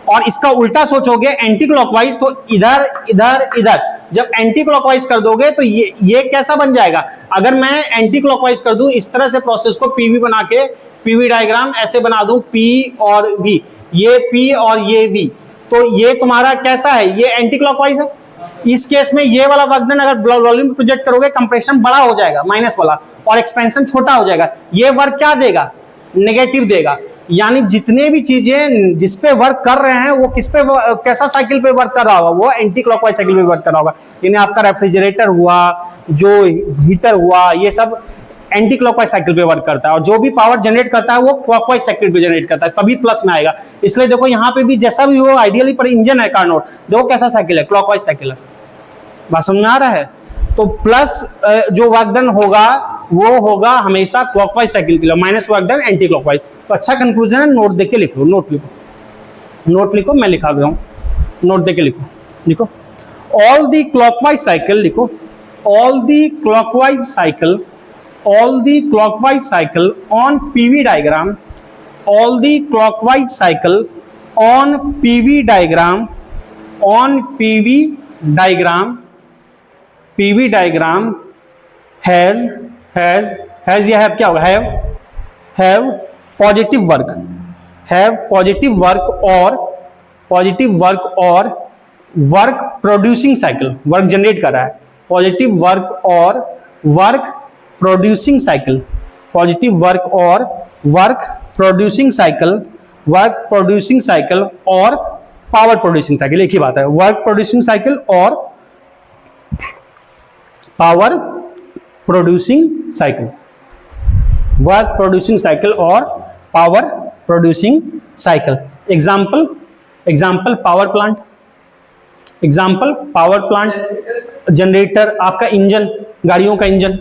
A: और इसका उल्टा सोचोगे एंटी क्लॉकवाइज, तो इधर इधर इधर, जब एंटी क्लॉकवाइज कर दोगे तो ये कैसा बन जाएगा, अगर मैं एंटी क्लॉकवाइज कर दूं इस तरह से प्रोसेस को पीवी बना के, पीवी डायग्राम ऐसे बना दूं, पी और वी, ये पी और ये वी, तो ये तुम्हारा कैसा है, ये एंटी क्लॉकवाइज है। इस केस में ये वाला वर्क डन अगर वॉल्यूम प्रोजेक्ट करोगे, कंप्रेशन बड़ा हो जाएगा माइनस वाला, और एक्सपेंशन छोटा हो जाएगा। ये वर्क क्या देगा, नेगेटिव देगा। यानी जितने भी चीजें जिस पे वर्क कर रहे हैं वो किस पे, कैसा साइकिल पे वर्क कर रहा होगा, वो एंटी क्लॉकवाइज साइकिल पे वर्क कर रहा होगा। यानी आपका रेफ्रिजरेटर हुआ, जो हीटर हुआ, ये सब एंटी क्लॉकवाइज साइकिल पे वर्क करता है, और जो भी पावर जनरेट करता है वो क्लॉकवाइज साइकिल पे जनरेट करता है, तभी प्लस में आएगा। इसलिए देखो यहाँ पे भी जैसा भी हो, आइडियली पर इंजन है कार्नोट, देखो कैसा साइकिल है, क्लॉकवाइज साइकिल है। बात समझ में आ रहा है। तो प्लस जो वर्क डन होगा वो होगा हमेशा क्लॉकवाइज साइकिल के लिए, minus work done anti clockwise. तो अच्छा कंक्लूजन है, नोट देख के लिख लो, नोट लिखो। नोट लिखो, मैं लिखा दे रहा हूँ, नोट देके लिखो, लिखो ऑल द क्लॉकवाइज साइकिल, लिखो all the clockwise cycle, all the clockwise cycle on PV diagram, all the clockwise cycle on PV diagram, on PV diagram, PV diagram has या हैव क्या होगा, have positive work, have positive work और work producing cycle, work generate कर रहा है, पॉजिटिव वर्क और work producing cycle, positive work और work producing cycle, work producing cycle और पावर प्रोड्यूसिंग साइकिल, एक ही बात है, वर्क प्रोड्यूसिंग साइकिल और power producing cycle, work producing cycle और power producing cycle. Example power plant, example power plant, generator, आपका इंजन, गाड़ियों का इंजन,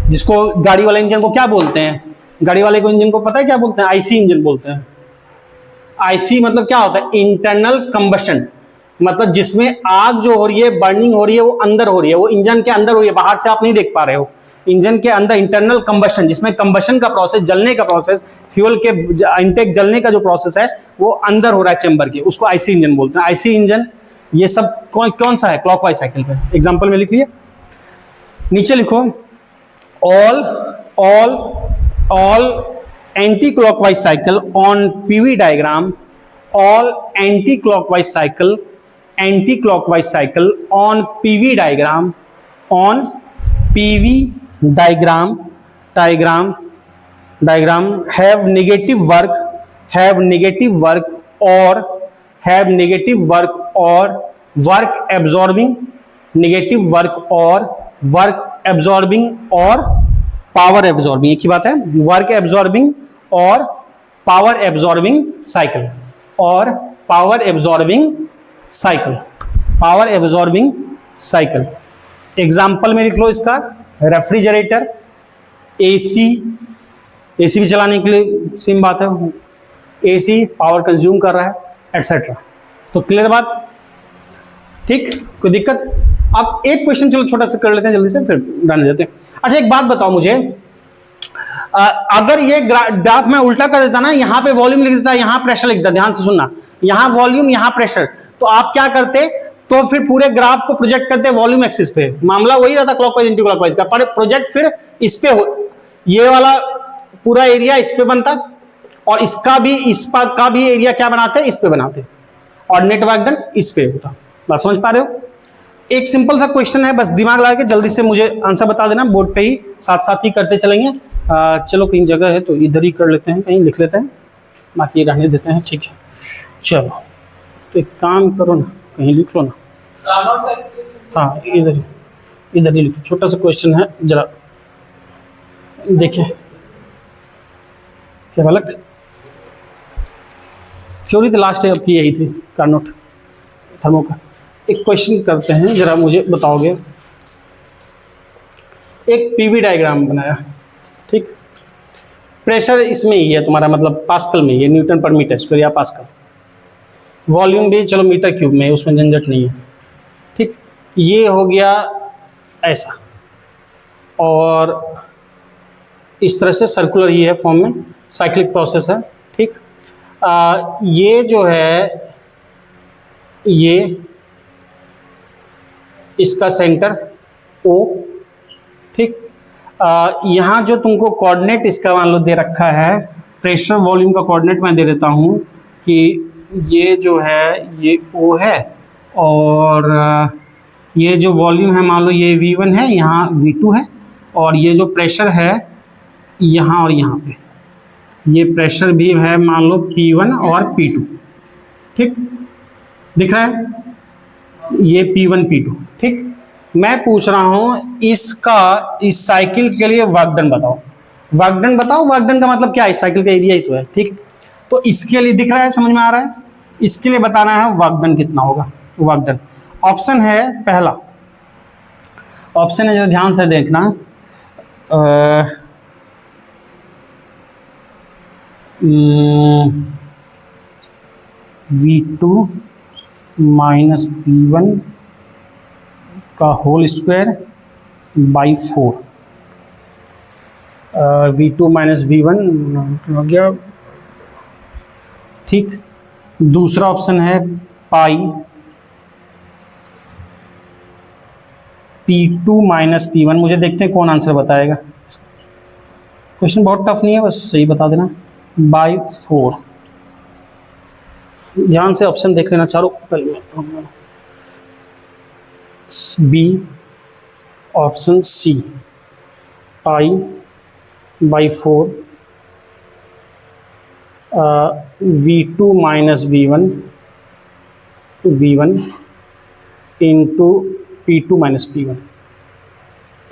A: जिसको गाड़ी वाले इंजन को क्या बोलते हैं, गाड़ी वाले को इंजन को पता है क्या बोलते हैं, आईसी इंजन बोलते हैं। आईसी मतलब क्या होता है, इंटरनल कंबशन, मतलब जिसमें आग जो हो रही है, बर्निंग हो रही है, वो अंदर हो रही है, वो इंजन के अंदर हो रही है, बाहर से आप नहीं देख पा रहे हो, इंजन के अंदर इंटरनल कंबशन, जिसमें कंबशन का प्रोसेस, जलने का प्रोसेस, फ्यूल के इनटेक जलने का जो प्रोसेस है वो अंदर हो रहा है चेंबर के, उसको आईसी इंजन बोलते हैं। आईसी इंजन ये सब कौन सा है, क्लॉकवाइज साइकिल पे। एग्जांपल में लिख लिया, नीचे लिखो all anti clockwise cycle on PV diagram, all anti clockwise cycle on PV diagram, on PV diagram have negative work or work absorbing, negative work or work absorbing और power absorbing, एक ही बात है, work absorbing और power absorbing cycle और power absorbing cycle। एग्जाम्पल में लिख लो इसका, रेफ्रिजरेटर, एसी भी चलाने के लिए सेम बात है, एसी पावर कंज्यूम कर रहा है, एटसेट्रा। तो क्लियर बात, ठीक, कोई दिक्कत। अब एक क्वेश्चन चलो छोटा सा कर लेते हैं जल्दी से, फिर डन देते हैं। अच्छा एक बात बताओ मुझे, अगर ये ग्राफ में उल्टा कर देता ना, यहाँ पे वॉल्यूम लिख देता, यहाँ प्रेशर लिख देता, ध्यान से सुनना, यहाँ वॉल्यूम यहाँ प्रेशर, तो आप क्या करते, तो फिर पूरे ग्राफ को प्रोजेक्ट करते वॉल्यूम एक्सिस पे, मामला वही रहता क्लॉकवाइज एंटी क्लॉकवाइज का, पर प्रोजेक्ट फिर इस पे हो, ये वाला पूरा एरिया इस पे बनता और इसका भी, इस का भी एरिया क्या बनाते हैं, इस पे बनाते, और नेट वर्क डन इस पे होता। बात समझ पा रहे हो? एक सिंपल सा क्वेश्चन है, बस दिमाग लगा के जल्दी से मुझे आंसर बता देना, बोर्ड पे ही साथ ही करते चलेंगे। चलो कहीं जगह है तो इधर ही कर लेते हैं, कहीं लिख लेते हैं, बाकी रहने देते हैं, ठीक है। चलो तो एक काम करो ना, कहीं लिख लो ना, हाँ इधर ही लिखो, छोटा सा क्वेश्चन है, जरा देखिए क्या गलत, थ्योरी तो लास्ट आपकी यही थी, कार्नोट थर्मो का। एक क्वेश्चन करते हैं, जरा मुझे बताओगे, एक पीवी डायग्राम बनाया, ठीक, प्रेशर इसमें ही है तुम्हारा, मतलब पास्कल में, ये न्यूटन पर मीटर स्क्वायर या पास्कल, वॉल्यूम भी चलो मीटर क्यूब में, उसमें झंझट नहीं है, ठीक। ये हो गया ऐसा, और इस तरह से सर्कुलर ही है फॉर्म में, साइक्लिक प्रोसेस है, ठीक। ये जो है, ये इसका सेंटर O, ठीक। यहाँ जो तुमको कोऑर्डिनेट इसका मान लो दे रखा है, प्रेशर वॉल्यूम का कोऑर्डिनेट मैं दे देता हूँ कि ये जो है ये O है, और ये जो वॉल्यूम है मान लो ये V1 है, यहाँ V2 है, और ये जो प्रेशर है यहाँ और यहाँ पे, ये प्रेशर भी है मान लो P1 और P2, ठीक, दिख रहा है, ये P1 P2, ठीक। मैं पूछ रहा हूँ इसका, इस साइकिल के लिए वर्क डन बताओ, वर्क डन का मतलब क्या है, इस साइकिल का एरिया ही तो है, ठीक। तो इसके लिए दिख रहा है, समझ में आ रहा है, इसके लिए बताना है वर्क डन कितना होगा। वर्क डन ऑप्शन है, पहला ऑप्शन है, जो ध्यान से देखना, V2 माइनस V1 का होल स्क्वायर बाई 4। V2 माइनस V1 हो गया, ठीक। दूसरा ऑप्शन है पाई P2 माइनस P1। मुझे देखते हैं कौन आंसर बताएगा। क्वेश्चन बहुत टफ नहीं है, बस सही बता देना। बाई 4। ध्यान से ऑप्शन देख लेना चारों। B, option C, pi by 4 V2 माइनस V1 into P2 minus P1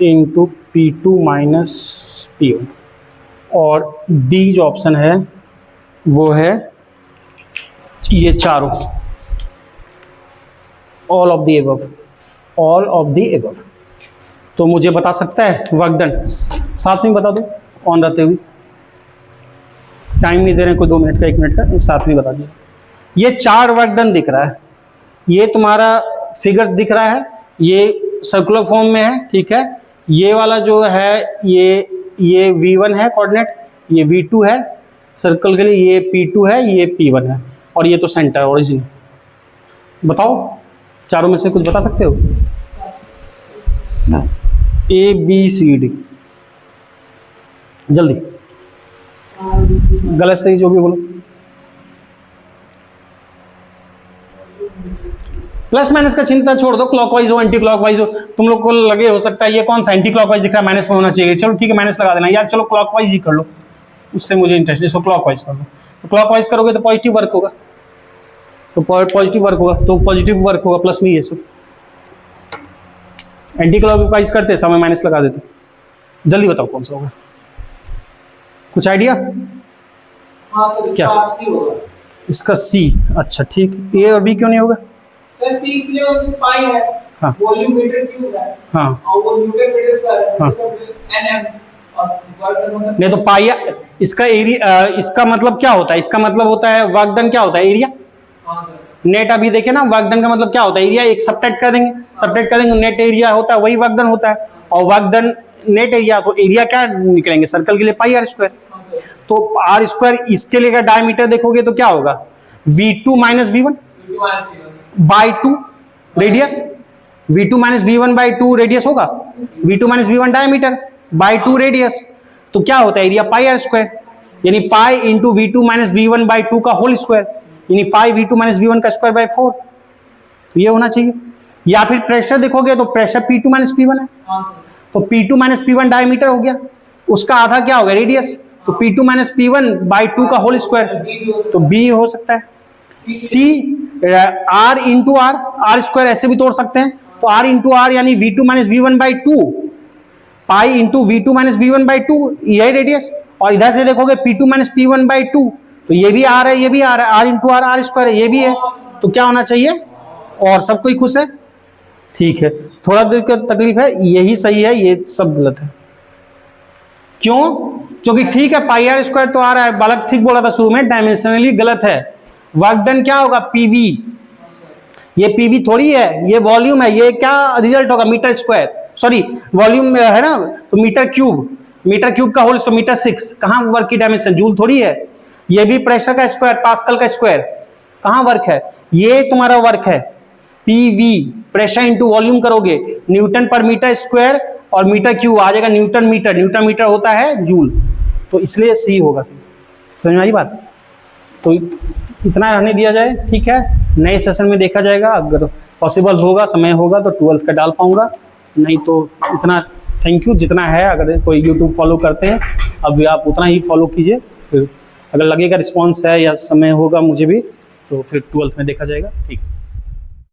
A: into P2 minus P1। और डी जो ऑप्शन है वो है ये चारों, all of the above, all of the above. तो मुझे बता सकता है वर्क डन? साथ में बता दो ऑन रहते हुए, टाइम नहीं दे रहे हैं कोई 2 मिनट का 1 मिनट का, साथ में बता दीजिए। ये 4 वर्क डन दिख रहा है, ये तुम्हारा फिगर दिख रहा है, ये सर्कुलर फॉर्म में है, ठीक है। ये वाला जो है ये V1 है कोऑर्डिनेट, ये V2 है सर्कल के लिए, ये P2 है, ये P1 है, और ये तो सेंटर ओरिजिन। बताओ चारों में से कुछ बता सकते हो? ABCD, जल्दी, गलत सही जो भी बोलो। प्लस माइनस का चिंता छोड़ दो, क्लॉकवाइज हो एंटी क्लॉकवाइज हो, तुम लोग को लगे हो सकता है ये कौन सा एंटी क्लॉकवाइज दिख रहा है, माइनस में होना चाहिए, चलो ठीक है माइनस लगा देना, यार चलो क्लॉकवाइज ही कर लो, उससे मुझे इंटरेस्ट नहीं, सो क्लॉकवाइज कर लो। तो क्लॉकवाइज करोगे तो पॉजिटिव वर्क होगा, तो पॉजिटिव वर्क होगा, तो पॉजिटिव वर्क होगा प्लस में, ये सब। एंटी क्लॉकवाइज करते समय माइनस लगा देते। जल्दी बताओ कौन सा होगा, कुछ आइडिया?
B: हाँ सर,
A: क्या?
B: सी होगा
A: इसका सी, अच्छा ठीक। ए और बी क्यों नहीं होगा?
B: सर सी इसलिए पाई है,
A: हाँ।
B: वॉल्यूम मीटर क्यूब है,
A: हाँ,
B: और वो न्यूटन मीटर स्क्वायर है,
A: हाँ।
B: एनएम, और वर्क डन मतलब
A: नहीं तो पाई, इसका एरिया, इसका मतलब क्या होता है? इसका मतलब होता है वर्क डन क्या होता है? एरिया।
B: हाँ सर,
A: नेट अभी देखे ना, वर्क डन का मतलब क्या होता है? एरिया। एक सब्ट्रैक्ट कर देंगे, सब्ट्रैक्ट कर देंगे, नेट एरिया होता है, वही वर्क डन होता है। और वर्क डन नेट एरिया, तो एरिया क्या निकलेंगे? सर्कल के लिए पाई आर स्क्वायर।
B: हाँ सर,
A: तो आर स्क्वायर, इसके लिए डायमीटर देखोगे तो क्या होगा? V2 माइनस V1 बाई 2 रेडियस, V2 माइनस V1 बाई 2 रेडियस होगा, V2 माइनस V1 डायमीटर बाई 2 रेडियस, तो क्या होता है? एरिया पाई आर स्क्वायर, यानी पाई इंटू V2 माइनस V1 बाई 2 का होल स्क्वायर, यानी पाई V2 माइनस V1 का स्क्वायर बाई 4। तो ये होना चाहिए। या फिर प्रेशर देखोगे तो प्रेशर P2 माइनस P1 है,
B: हाँ सर,
A: तो P2 माइनस P1 डायमीटर हो गया, उसका आधा क्या हो गया? रेडियस, तो P2 माइनस P1 बाई 2 का होल स्क्वायर, तो B हो सकता है। C R into R, R square ऐसे भी तोड़ सकते हैं, तो R इंटू आर यानी V2 माइनस V1 by 2 pi into V2 माइनस V1 बाई 2, यही रेडियस। और इधर से देखोगे P2 माइनस P1 बाई 2, तो ये भी आर है, ये भी आर है, R into R, R square है, ये भी है, तो क्या होना चाहिए? और सब कोई खुश है? ठीक है, थोड़ा देर का तकलीफ है, यही सही है, ये सब गलत है। क्यों? क्योंकि ठीक है पाई आर स्क्वायर तो आ रहा है, बालक ठीक बोला था शुरू में, डायमेंशनली गलत है। वर्क डन क्या होगा? पीवी, ये पीवी थोड़ी है, ये वॉल्यूम है, ये क्या रिजल्ट होगा? मीटर स्क्वायर, सॉरी वॉल्यूम है ना, तो मीटर क्यूब, मीटर क्यूब का होल, तो मीटर 6, कहाँ वर्क की डायमेंशन? जूल थोड़ी है। ये भी प्रेशर का स्क्वायर, पास्कल का स्क्वायर, कहाँ वर्क है? ये तुम्हारा वर्क है पीवी, प्रेशर इंटू वॉल्यूम करोगे, न्यूटन पर मीटर स्क्वायर और मीटर क्यूब आ जाएगा न्यूटन मीटर, न्यूटन मीटर होता है जूल, तो इसलिए सी होगा। समझ में आई बात? तो इतना रहने दिया जाए, ठीक है, नए सेशन में देखा जाएगा, अगर पॉसिबल होगा, समय होगा तो 12th का डाल पाऊंगा, नहीं तो इतना थैंक यू। जितना है, अगर कोई यूट्यूब फॉलो करते हैं अभी आप उतना ही फॉलो कीजिए, फिर अगर लगेगा रिस्पॉन्स है या समय होगा मुझे भी, तो फिर 12th में देखा जाएगा। ठीक है।